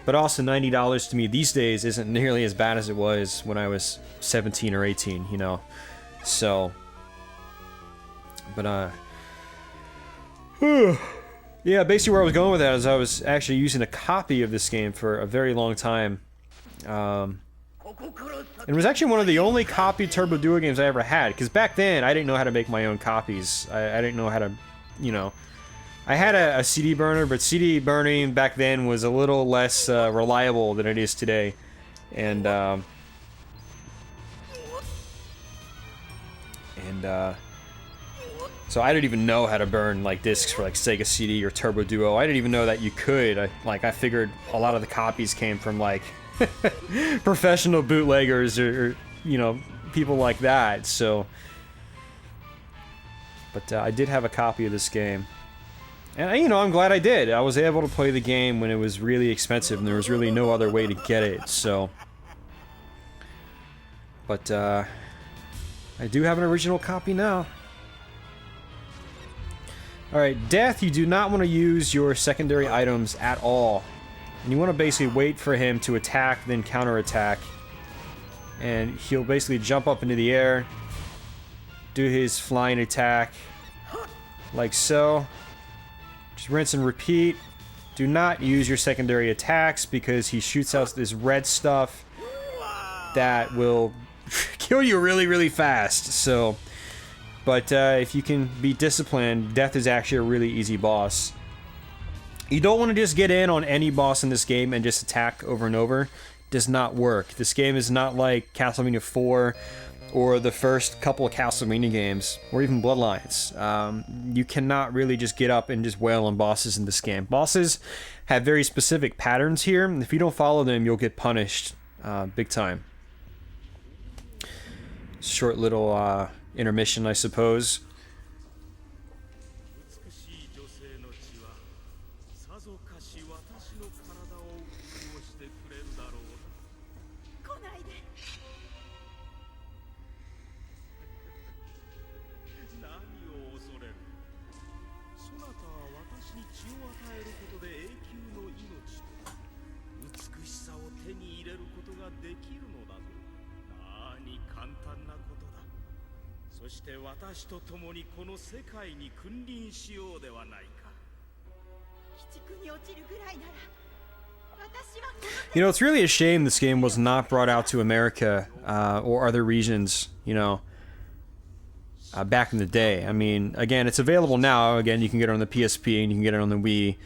but also $90 to me these days isn't nearly as bad as it was when I was 17 or 18, you know. So, but yeah, basically where I was going with that is I was actually using a copy of this game for a very long time. It was actually one of the only copied Turbo Duo games I ever had, because back then I didn't know how to make my own copies. I didn't know how to, you know... I had a CD burner, but CD burning back then was a little less reliable than it is today. And so I didn't even know how to burn like discs for like Sega CD or Turbo Duo. I didn't even know that you could. I figured a lot of the copies came from like professional bootleggers or you know, people like that. So, but I did have a copy of this game. And, you know, I'm glad I did. I was able to play the game when it was really expensive and there was really no other way to get it, so... But, I do have an original copy now. Alright, Death, you do not want to use your secondary items at all. And you want to basically wait for him to attack, then counterattack. And he'll basically jump up into the air, do his flying attack, like so. Just rinse and repeat. Do not use your secondary attacks because he shoots out this red stuff that will kill you really, really fast. So, but if you can be disciplined, Death is actually a really easy boss. You don't want to just get in on any boss in this game and just attack over and over. It does not work. This game is not like Castlevania 4 or the first couple of Castlevania games, or even Bloodlines. You cannot really just get up and just wail on bosses in this game. Bosses have very specific patterns here, and if you don't follow them, you'll get punished big time. Short little intermission, I suppose. You know, it's really a shame this game was not brought out to America or other regions, you know, back in the day. I mean, again, it's available now. Again, you can get it on the PSP and you can get it on the Wii.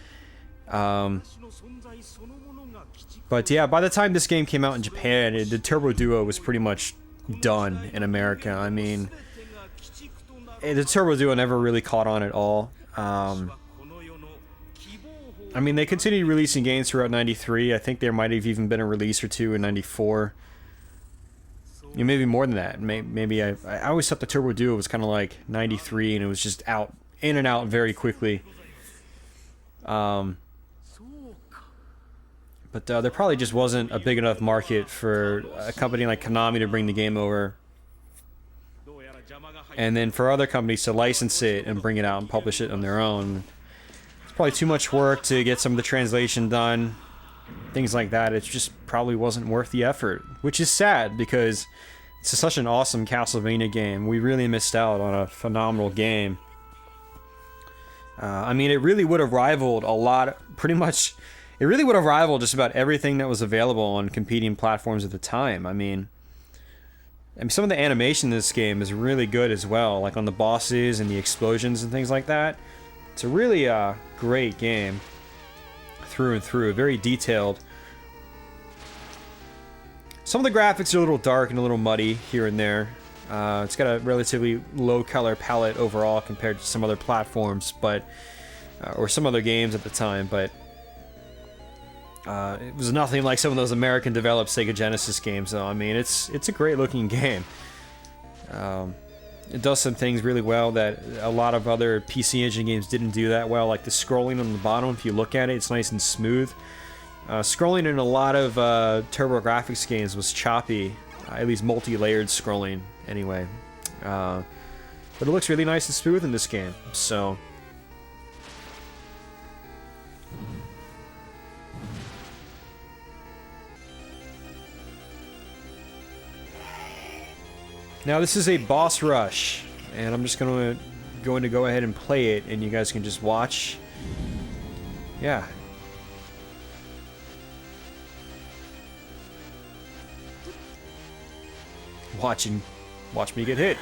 But yeah, by the time this game came out in Japan, the Turbo Duo was pretty much done in America. I mean, the Turbo Duo never really caught on at all. I mean, they continued releasing games throughout '93. I think there might have even been a release or two in '94. Yeah, maybe more than that. Maybe I always thought the Turbo Duo was kind of like '93, and it was just out, in and out very quickly. But there probably just wasn't a big enough market for a company like Konami to bring the game over. And then for other companies to license it and bring it out and publish it on their own. It's probably too much work to get some of the translation done. Things like that. It just probably wasn't worth the effort. Which is sad because it's such an awesome Castlevania game. We really missed out on a phenomenal game. I mean, it really would have rivaled a lot, pretty much, it really would have rivaled just about everything that was available on competing platforms at the time. I mean, some of the animation in this game is really good as well, like on the bosses and the explosions and things like that. It's a really great game through and through, very detailed. Some of the graphics are a little dark and a little muddy here and there. It's got a relatively low color palette overall compared to some other platforms, but or some other games at the time, but it was nothing like some of those American developed Sega Genesis games though. I mean, it's a great looking game. It does some things really well that a lot of other PC Engine games didn't do that well, like the scrolling on the bottom. If you look at it, it's nice and smooth. Scrolling in a lot of TurboGrafx games was choppy, at least multi-layered scrolling anyway. But it looks really nice and smooth in this game, so... Now this is a boss rush, and I'm just going to go ahead and play it, and you guys can just watch. Yeah. watch me get hit.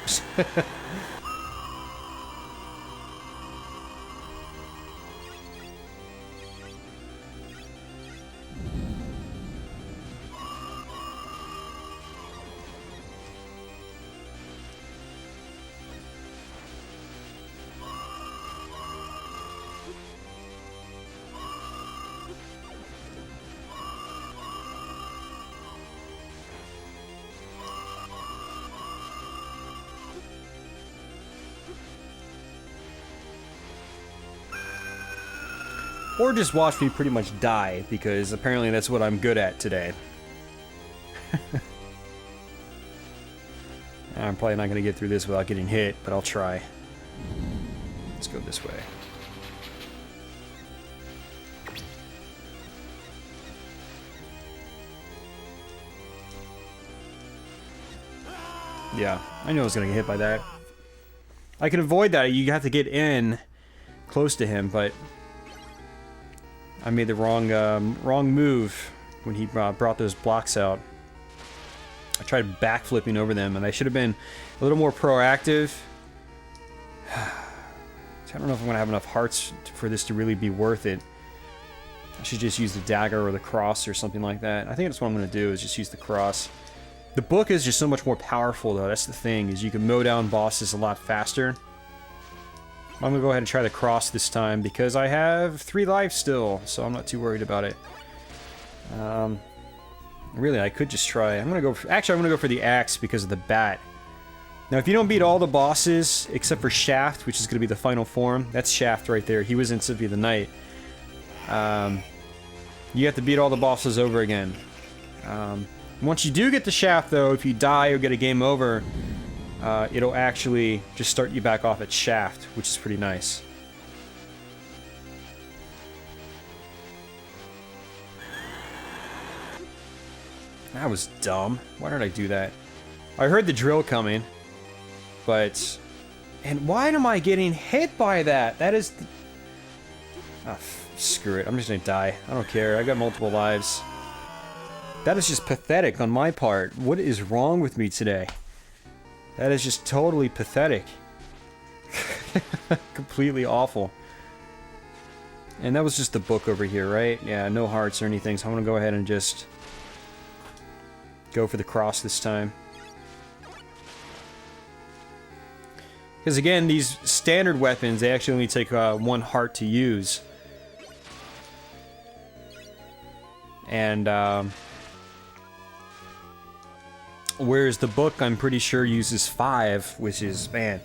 Or just watch me pretty much die, because apparently that's what I'm good at today. I'm probably not going to get through this without getting hit, but I'll try. Let's go this way. Yeah, I knew I was going to get hit by that. I can avoid that. You have to get in close to him, but I made the wrong move when he brought those blocks out. I tried backflipping over them, and I should have been a little more proactive. I don't know if I'm going to have enough hearts for this to really be worth it. I should just use the dagger or the cross or something like that. I think that's what I'm going to do, is just use the cross. The book is just so much more powerful, though. That's the thing, is you can mow down bosses a lot faster. I'm gonna go ahead and try the cross this time because I have 3 lives still, so I'm not too worried about it. Really, I could just try. Actually, I'm gonna go for the axe because of the bat. Now, if you don't beat all the bosses except for Shaft, which is gonna be the final form, that's Shaft right there. He was in Symphony of the Night. You have to beat all the bosses over again. Once you do get the Shaft, though, if you die or get a game over, it'll actually just start you back off at Shaft, which is pretty nice. That was dumb. Why did I do that? I heard the drill coming, but... And why am I getting hit by that? That is... Oh, screw it. I'm just gonna die. I don't care. I got multiple lives. That is just pathetic on my part. What is wrong with me today? That is just totally pathetic. Completely awful. And that was just the book over here, right? Yeah, no hearts or anything, so I'm gonna go ahead and just go for the cross this time. Because again, these standard weapons, they actually only take 1 heart to use. And, whereas the book, I'm pretty sure, uses 5, which is, man...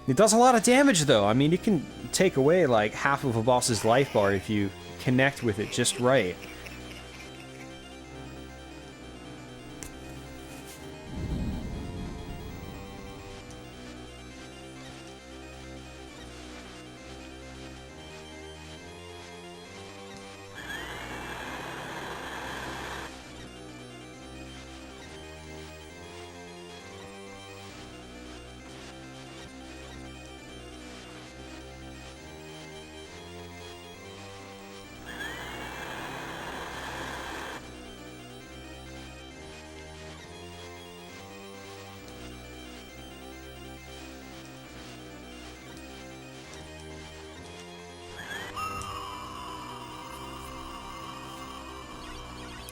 It does a lot of damage, though. I mean, it can take away, like, half of a boss's life bar if you connect with it just right.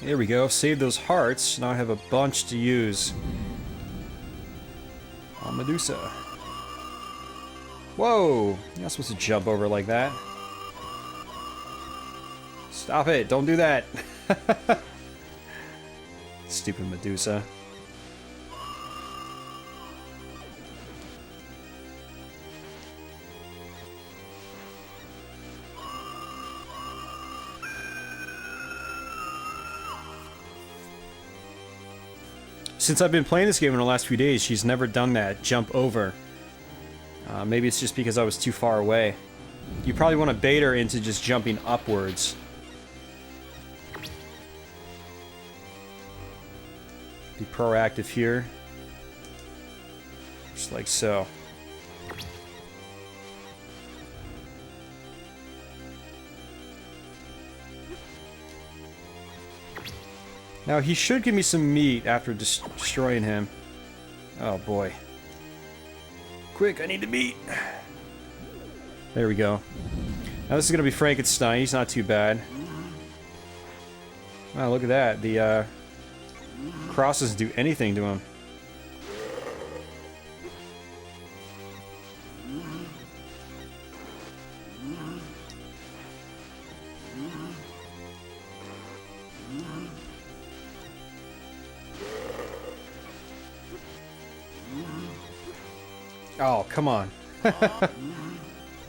There we go, save those hearts. Now I have a bunch to use. On Medusa. Whoa! You're not supposed to jump over like that. Stop it, don't do that! Stupid Medusa. Since I've been playing this game in the last few days, she's never done that jump over. Maybe it's just because I was too far away. You probably want to bait her into just jumping upwards. Be proactive here. Just like so. Now, he should give me some meat after destroying him. Oh boy. Quick, I need to beat. There we go. Now this is gonna be Frankenstein. He's not too bad. Wow, look at that. The cross doesn't do anything to him. Oh, come on.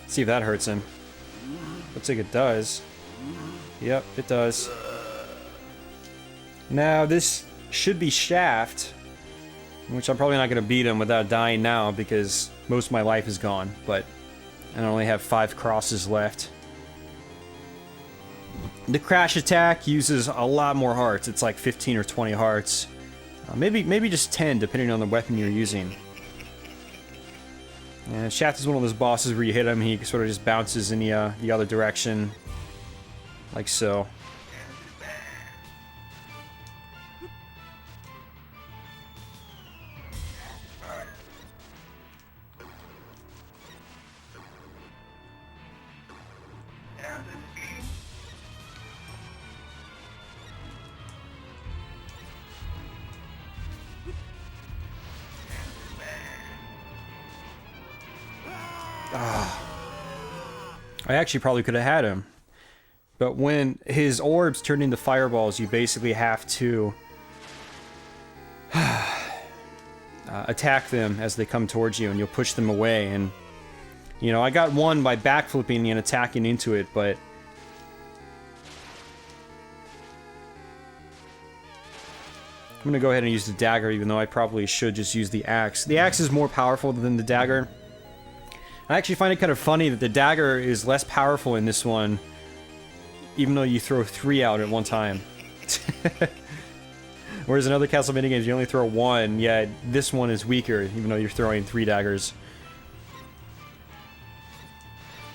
See if that hurts him. Looks like it does. Yep, it does. Now, this should be Shaft, which I'm probably not going to beat him without dying now because most of my life is gone, but I only have 5 crosses left. The crash attack uses a lot more hearts. It's like 15 or 20 hearts. Maybe just 10, depending on the weapon you're using. And Shaft is one of those bosses where you hit him, he sort of just bounces in the other direction, like so. I actually probably could have had him. But when his orbs turn into fireballs, you basically have to attack them as they come towards you, and you'll push them away. And, you know, I got one by backflipping and attacking into it, but... I'm gonna go ahead and use the dagger, even though I probably should just use the axe. The axe is more powerful than the dagger. I actually find it kind of funny that the dagger is less powerful in this one, even though you throw 3 out at one time. Whereas in other Castlevania games, you only throw 1, yet this one is weaker, even though you're throwing 3 daggers.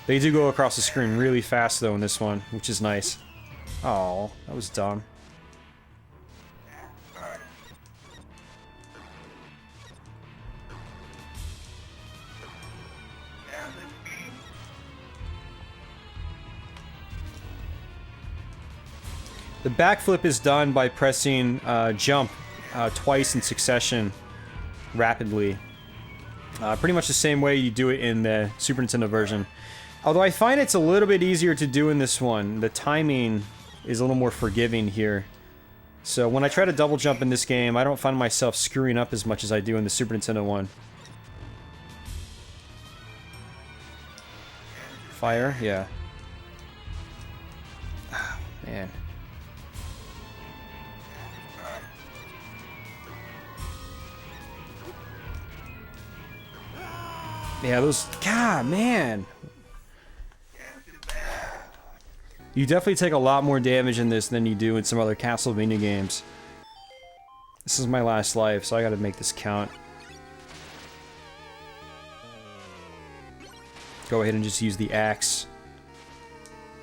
They do go across the screen really fast, though, in this one, which is nice. Oh, that was dumb. The backflip is done by pressing jump twice in succession, rapidly. Pretty much the same way you do it in the Super Nintendo version. Although I find it's a little bit easier to do in this one. The timing is a little more forgiving here. So when I try to double jump in this game, I don't find myself screwing up as much as I do in the Super Nintendo one. Fire? Yeah. Oh, man. Yeah, those... God, man! You definitely take a lot more damage in this than you do in some other Castlevania games. This is my last life, so I gotta make this count. Go ahead and just use the axe.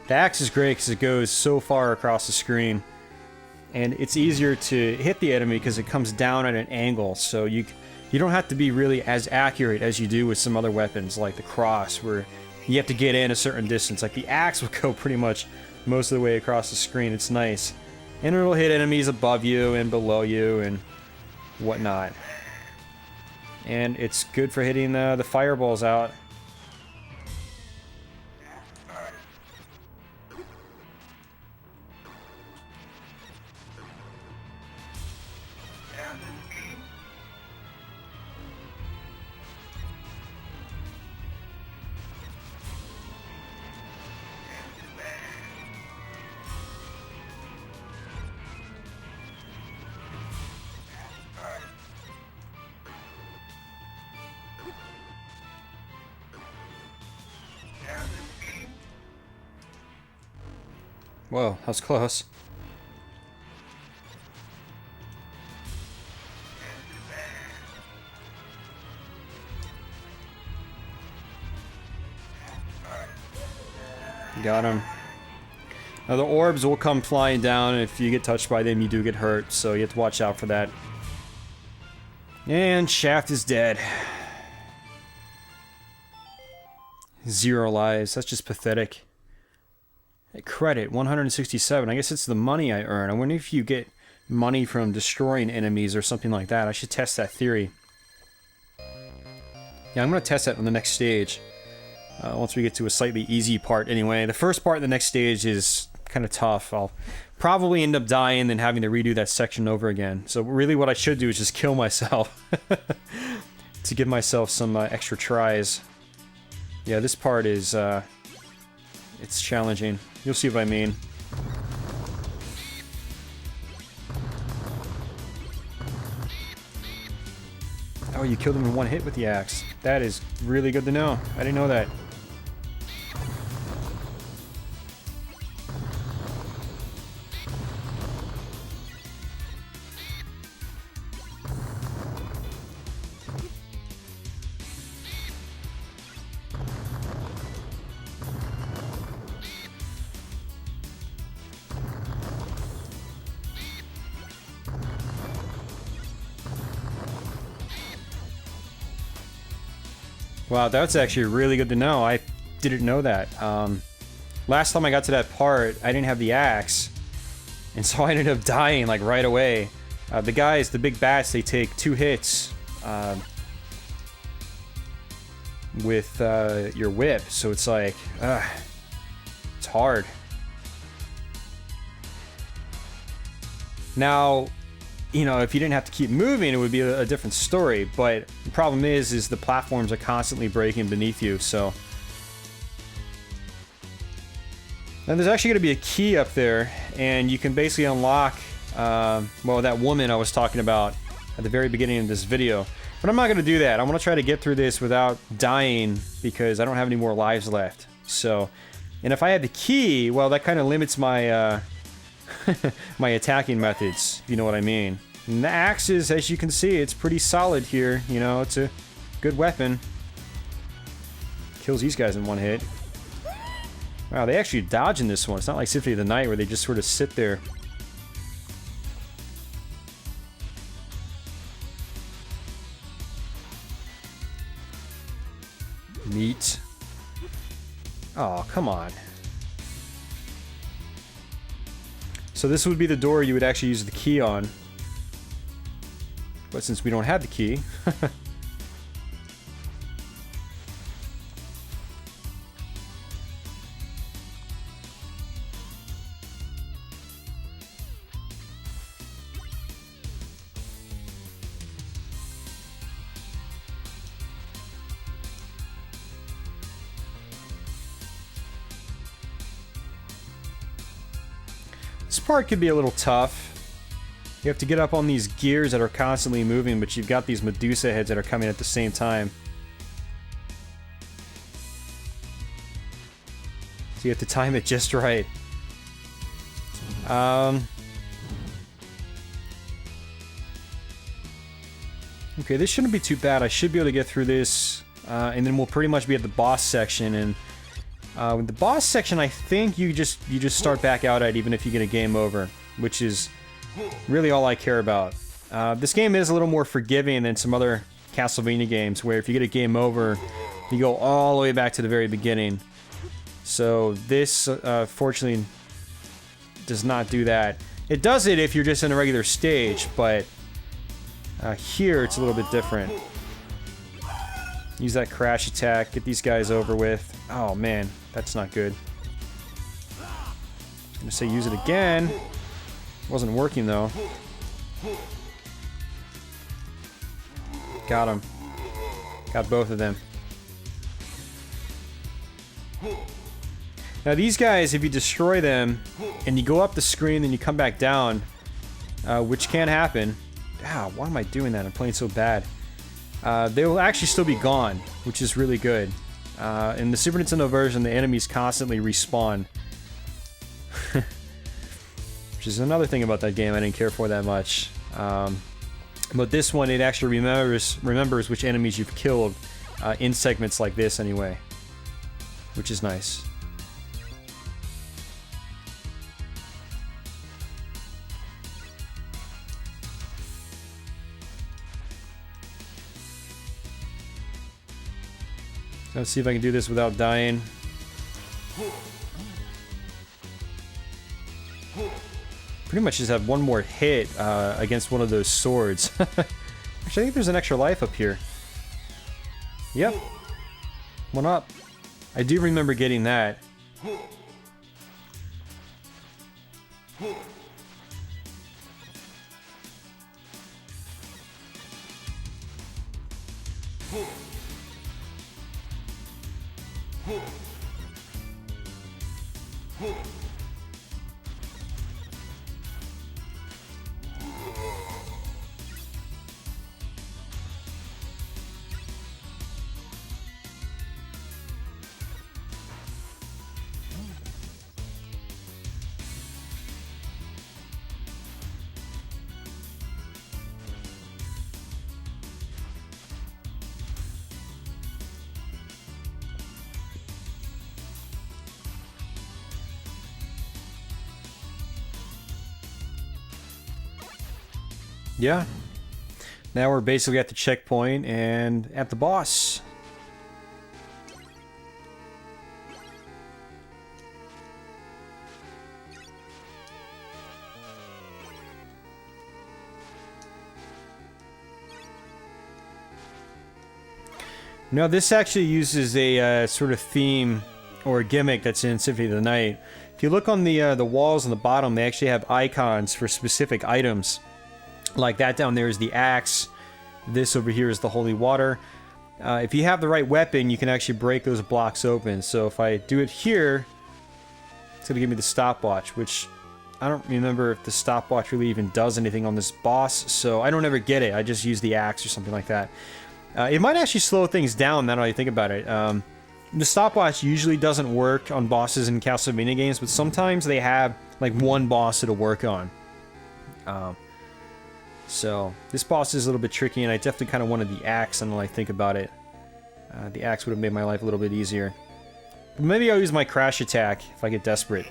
The axe is great because it goes so far across the screen. And it's easier to hit the enemy because it comes down at an angle, so you don't have to be really as accurate as you do with some other weapons, like the cross, where you have to get in a certain distance. Like the axe will go pretty much most of the way across the screen. It's nice. And it'll hit enemies above you and below you and whatnot. And it's good for hitting the fireballs out. Whoa, that was close. Got him. Now the orbs will come flying down, and if you get touched by them, you do get hurt, so you have to watch out for that. And Shaft is dead. 0 lives. That's just pathetic. Credit 167. I guess it's the money I earn. I wonder if you get money from destroying enemies or something like that. I should test that theory. Yeah, I'm going to test that on the next stage. Once we get to a slightly easy part anyway. The first part of the next stage is kind of tough. I'll probably end up dying and then having to redo that section over again. So really what I should do is just kill myself. To give myself some extra tries. Yeah, this part is... it's challenging. You'll see what I mean. Oh, you killed him in one hit with the axe. That is really good to know. I didn't know that. Wow, that's actually really good to know. I didn't know that. Last time I got to that part, I didn't have the axe, and so I ended up dying like right away. The guys, the big bats, they take 2 hits with your whip, so it's like, it's hard. Now, you know, if you didn't have to keep moving, it would be a different story, but the problem is the platforms are constantly breaking beneath you, so... Now there's actually going to be a key up there, and you can basically unlock, well, that woman I was talking about at the very beginning of this video. But I'm not going to do that. I'm going to try to get through this without dying, because I don't have any more lives left. So, and if I had the key, well, that kind of limits my, my attacking methods, if you know what I mean. And the axe is, as you can see, it's pretty solid here. You know, it's a good weapon. Kills these guys in one hit. Wow, they actually dodge in this one. It's not like Symphony of the Night where they just sort of sit there. Meat. Oh, come on. So this would be the door you would actually use the key on. But since we don't have the key... This part could be a little tough. You have to get up on these gears that are constantly moving, but you've got these Medusa heads that are coming at the same time. So you have to time it just right. Okay, this shouldn't be too bad. I should be able to get through this, and then we'll pretty much be at the boss section. And with the boss section, I think you just start back out at even if you get a game over, which is really all I care about. This game is a little more forgiving than some other Castlevania games, where if you get a game over, you go all the way back to the very beginning. So this, fortunately, does not do that. It does it if you're just in a regular stage, but here it's a little bit different. Use that crash attack, get these guys over with. Oh man, that's not good. I'm gonna say use it again. Wasn't working though. Got him. Got both of them. Now these guys, if you destroy them and you go up the screen and you come back down, which can happen. Ah, why am I doing that? I'm playing so bad. They will actually still be gone, which is really good. In the Super Nintendo version, the enemies constantly respawn. Which is another thing about that game I didn't care for that much. But this one, it actually remembers which enemies you've killed in segments like this anyway. Which is nice. Let's see if I can do this without dying. Pretty much just have one more hit against one of those swords. Actually, I think there's an extra life up here. Yep. One up. I do remember getting that. Yeah. Now we're basically at the checkpoint and at the boss. Now this actually uses a sort of theme or gimmick that's in Symphony of the Night. If you look on the walls on the bottom, they actually have icons for specific items. Like that down there is the axe. This over here is the holy water. If you have the right weapon, you can actually break those blocks open. So if I do it here, it's going to give me the stopwatch, which I don't remember if the stopwatch really even does anything on this boss, so I don't ever get it. I just use the axe or something like that. It might actually slow things down now that I think about it. The stopwatch usually doesn't work on bosses in Castlevania games, but sometimes they have like one boss it'll work on. So this boss is a little bit tricky, and I definitely kind of wanted the axe. And when I think about it, the axe would have made my life a little bit easier. But maybe I'll use my crash attack if I get desperate.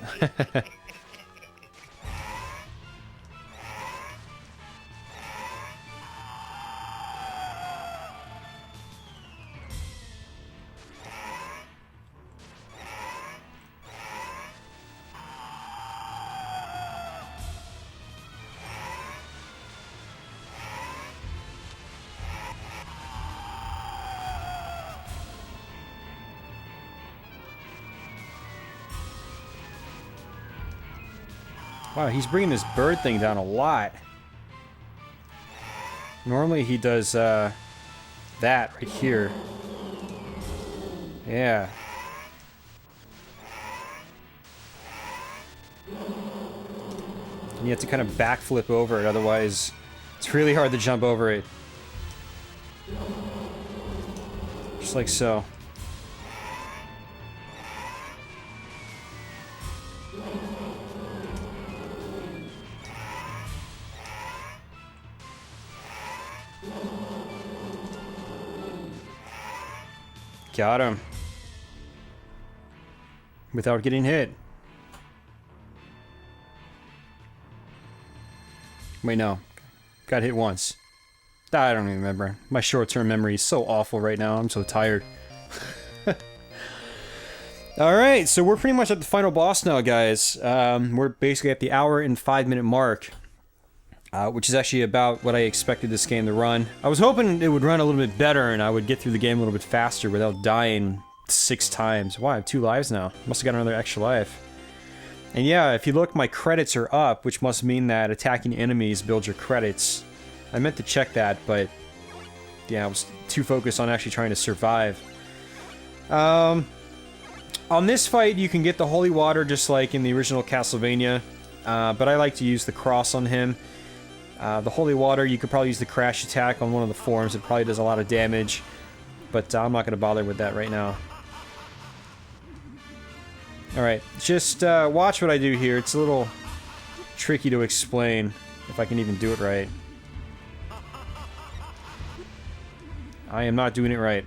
Wow, he's bringing this bird thing down a lot. Normally he does that right here. Yeah. And you have to kind of backflip over it, otherwise it's really hard to jump over it. Just like so. Got him. Without getting hit. Wait, no. Got hit once. I don't even remember. My short-term memory is so awful right now. I'm so tired. Alright, so we're pretty much at the final boss now, guys. We're basically at the hour and 5-minute mark. Which is actually about what I expected this game to run. I was hoping it would run a little bit better and I would get through the game a little bit faster without dying 6 times. Wow, I have 2 lives now. Must have got another extra life. And yeah, if you look, my credits are up, which must mean that attacking enemies builds your credits. I meant to check that, but yeah, I was too focused on actually trying to survive. On this fight, you can get the holy water just like in the original Castlevania, but I like to use the cross on him. The holy water, you could probably use the crash attack on one of the forms. It probably does a lot of damage, but I'm not going to bother with that right now. Alright, just watch what I do here. It's a little tricky to explain, if I can even do it right. I am not doing it right.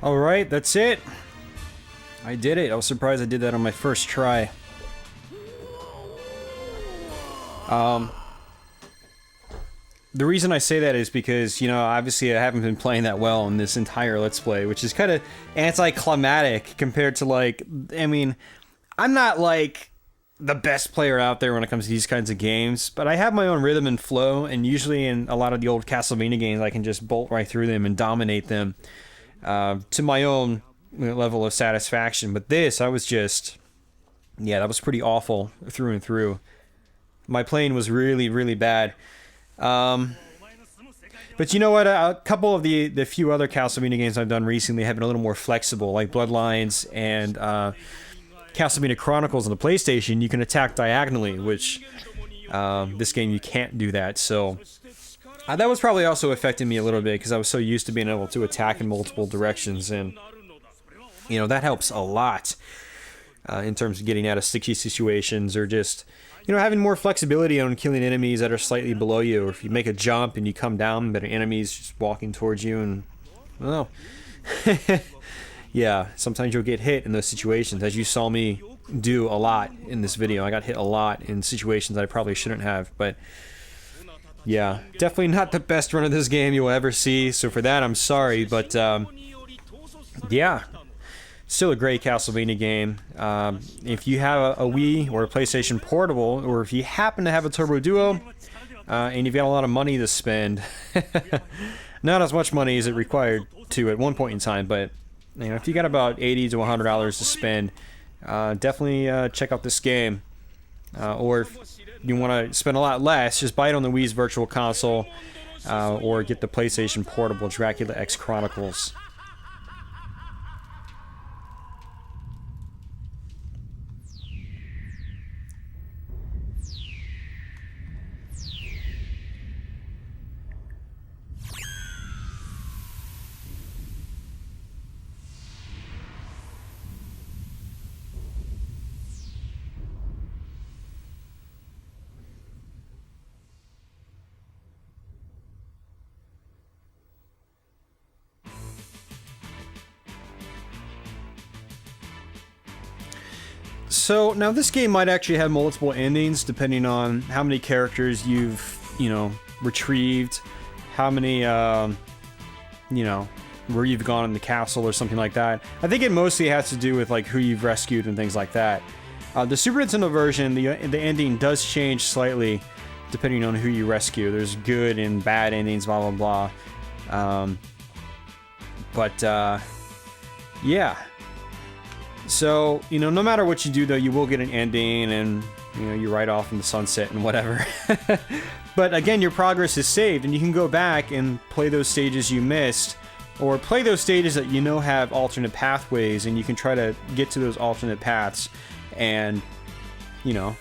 Alright, that's it. I did it. I was surprised I did that on my first try. The reason I say that is because, you know, obviously I haven't been playing that well in this entire Let's Play, which is kind of anticlimactic compared to, like, I mean, I'm not, like, the best player out there when it comes to these kinds of games, but I have my own rhythm and flow, and usually in a lot of the old Castlevania games, I can just bolt right through them and dominate them to my own level of satisfaction. But this, I was just, yeah, that was pretty awful through and through. My playing was really, really bad. But you know what? A couple of the few other Castlevania games I've done recently have been a little more flexible, like Bloodlines and Castlevania Chronicles on the PlayStation. You can attack diagonally, which this game you can't do that. So that was probably also affecting me a little bit because I was so used to being able to attack in multiple directions, and you know that helps a lot in terms of getting out of sticky situations, or just, you know, having more flexibility on killing enemies that are slightly below you, or if you make a jump and you come down but an enemy's just walking towards you, and well, yeah, sometimes you'll get hit in those situations, as you saw me do a lot in this video. I got hit a lot in situations that I probably shouldn't have, but yeah, definitely not the best run of this game you'll ever see, so for that I'm sorry, but yeah. Still a great Castlevania game. If you have a Wii or a PlayStation Portable, or if you happen to have a Turbo Duo, and you've got a lot of money to spend, not as much money as it required to at one point in time, but you know, if you got about $80 to $100 to spend, definitely check out this game. Or if you want to spend a lot less, just buy it on the Wii's Virtual Console, or get the PlayStation Portable Dracula X Chronicles. So now this game might actually have multiple endings depending on how many characters you've, you know, retrieved, how many, you know, where you've gone in the castle or something like that. I think it mostly has to do with like who you've rescued and things like that. The Super Nintendo version, the ending does change slightly depending on who you rescue. There's good and bad endings, blah blah blah. Yeah. So, you know, no matter what you do, though, you will get an ending, and, you know, you ride off in the sunset and whatever. But, again, your progress is saved, and you can go back and play those stages you missed, or play those stages that you know have alternate pathways, and you can try to get to those alternate paths, and, you know,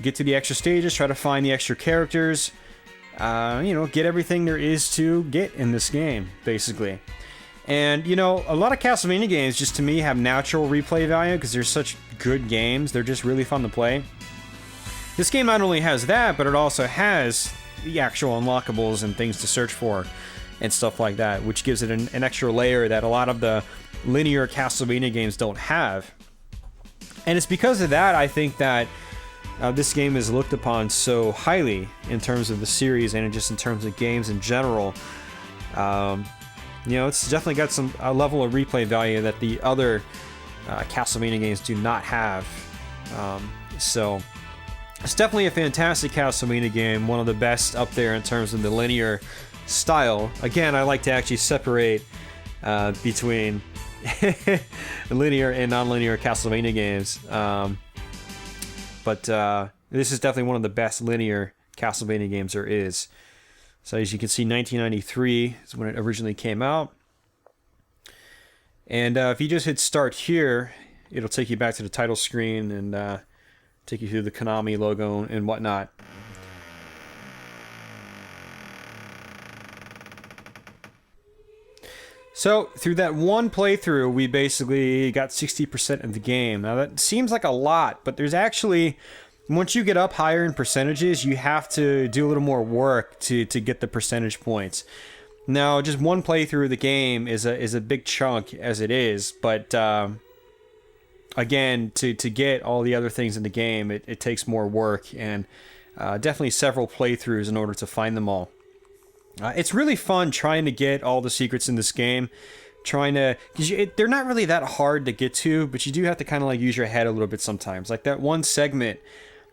get to the extra stages, try to find the extra characters, you know, get everything there is to get in this game, basically. And, you know, a lot of Castlevania games, just to me, have natural replay value because they're such good games. They're just really fun to play. This game not only has that, but it also has the actual unlockables and things to search for and stuff like that, which gives it an extra layer that a lot of the linear Castlevania games don't have. And it's because of that, I think, that this game is looked upon so highly in terms of the series and just in terms of games in general. You know, it's definitely got a level of replay value that the other Castlevania games do not have. So it's definitely a fantastic Castlevania game, one of the best up there in terms of the linear style. Again, I like to actually separate between linear and non-linear Castlevania games. But this is definitely one of the best linear Castlevania games there is. So as you can see, 1993 is when it originally came out. And if you just hit start here, it'll take you back to the title screen and take you through the Konami logo and whatnot. So through that one playthrough, we basically got 60% of the game. Now that seems like a lot, but there's actually, once you get up higher in percentages, you have to do a little more work to get the percentage points. No, just one playthrough of the game is a big chunk as it is, but again, to get all the other things in the game, it takes more work, and definitely several playthroughs in order to find them all. It's really fun trying to get all the secrets in this game, because they're not really that hard to get to, but you do have to kind of like use your head a little bit sometimes. Like that one segment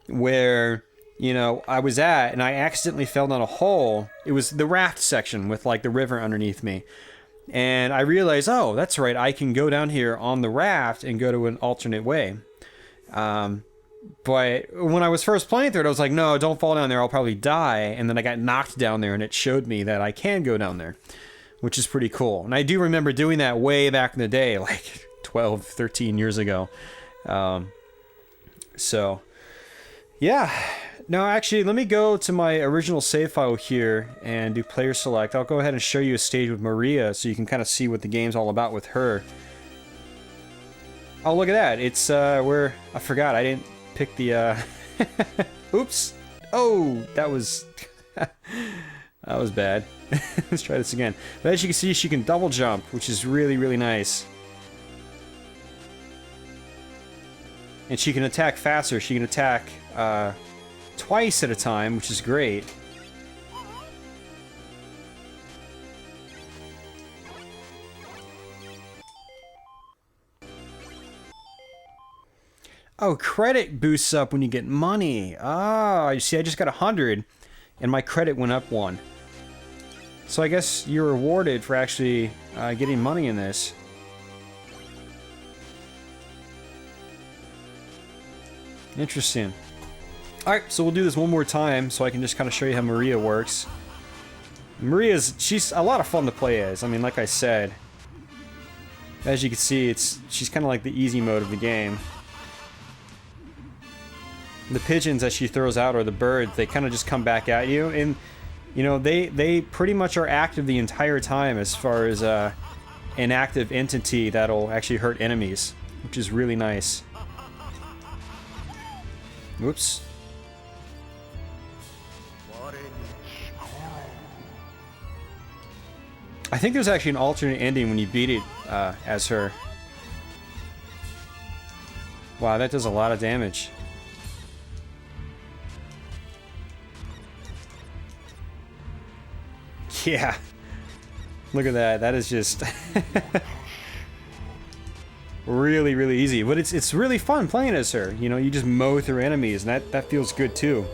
where, you know, I was at and I accidentally fell down a hole. It was the raft section with like the river underneath me. And I realized, oh, that's right, I can go down here on the raft and go to an alternate way. But when I was first playing through it, I was like, no, don't fall down there, I'll probably die. And then I got knocked down there, and it showed me that I can go down there, which is pretty cool. And I do remember doing that way back in the day, like 12, 13 years ago. So, yeah. Now, actually, let me go to my original save file here and do player select. I'll go ahead and show you a stage with Maria so you can kind of see what the game's all about with her. Oh, look at that. It's where... I forgot. I didn't pick the... Oops. Oh, that was... that was bad. Let's try this again. But as you can see, she can double jump, which is really, really nice. And she can attack faster. She can attack... twice at a time, which is great. Oh, credit boosts up when you get money. Ah, you see, I just got 100, and my credit went up 1. So I guess you're rewarded for actually getting money in this. Interesting. Alright, so we'll do this one more time so I can just kind of show you how Maria works. She's a lot of fun to play as. I mean, like I said, as you can see, she's kind of like the easy mode of the game. The pigeons that she throws out, or the birds, they kind of just come back at you, and you know, they pretty much are active the entire time as far as an active entity that'll actually hurt enemies, which is really nice. Whoops. I think there's actually an alternate ending when you beat it as her. Wow, that does a lot of damage. Yeah. Look at that. That is just really, really easy. But it's really fun playing as her. You know, you just mow through enemies, and that feels good too.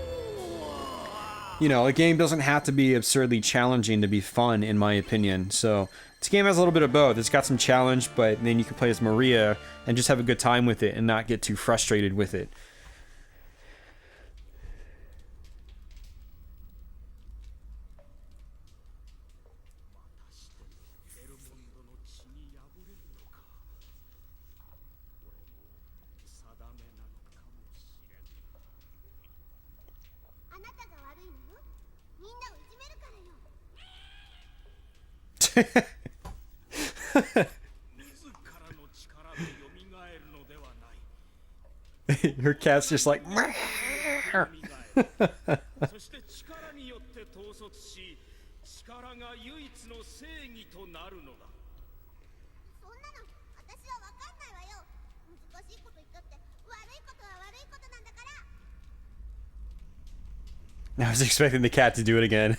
You know, a game doesn't have to be absurdly challenging to be fun, in my opinion. So, this game has a little bit of both. It's got some challenge, but then you can play as Maria and just have a good time with it and not get too frustrated with it. Her cat's just like I was expecting the cat to do it again.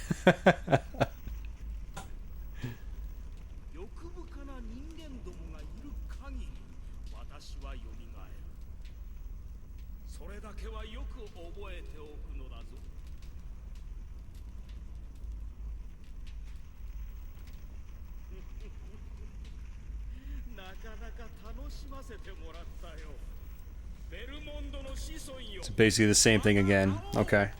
It's basically the same thing again. Okay.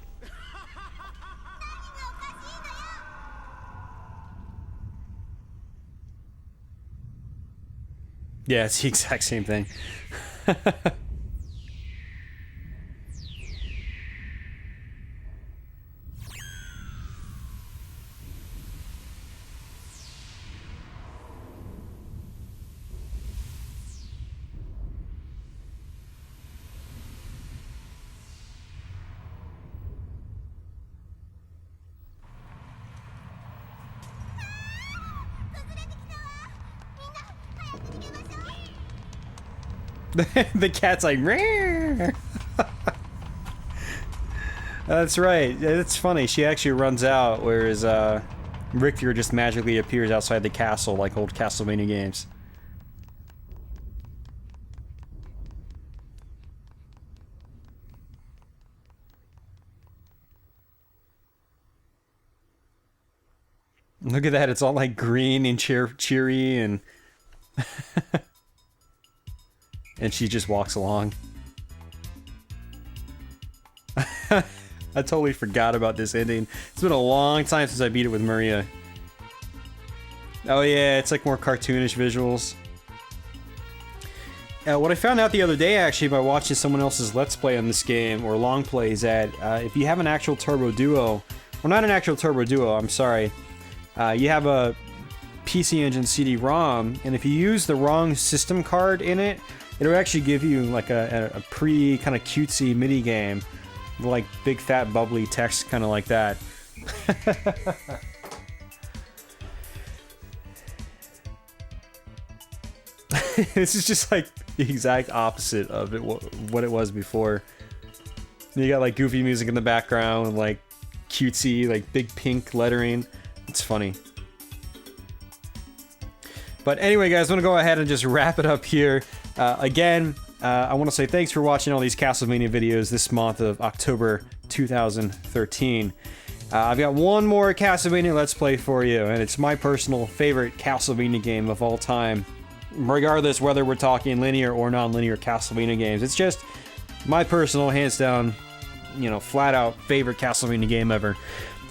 Yeah, it's the exact same thing. The cat's like, "Meow." That's right. It's funny. She actually runs out, whereas Richter just magically appears outside the castle, like old Castlevania games. Look at that. It's all like green and cheery and... and she just walks along. I totally forgot about this ending. It's been a long time since I beat it with Maria. Oh yeah, it's like more cartoonish visuals. What I found out the other day, actually, by watching someone else's Let's Play on this game, or long play, is that if you have an actual Turbo Duo, or not an actual Turbo Duo, I'm sorry, you have a PC Engine CD-ROM, and if you use the wrong system card in it, it'll actually give you like a pretty kind of cutesy MIDI game, like big fat bubbly text, kind of like that. This is just like the exact opposite of it, what it was before. You got like goofy music in the background and like cutesy, like big pink lettering. It's funny. But anyway, guys, I'm gonna go ahead and just wrap it up here. Again, I want to say thanks for watching all these Castlevania videos this month of October 2013. I've got one more Castlevania Let's Play for you, and it's my personal favorite Castlevania game of all time. Regardless whether we're talking linear or non-linear Castlevania games. It's just my personal, hands down, you know, flat out favorite Castlevania game ever.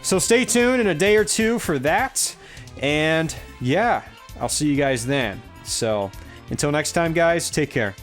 So stay tuned in a day or two for that. And yeah, I'll see you guys then. So until next time, guys, take care.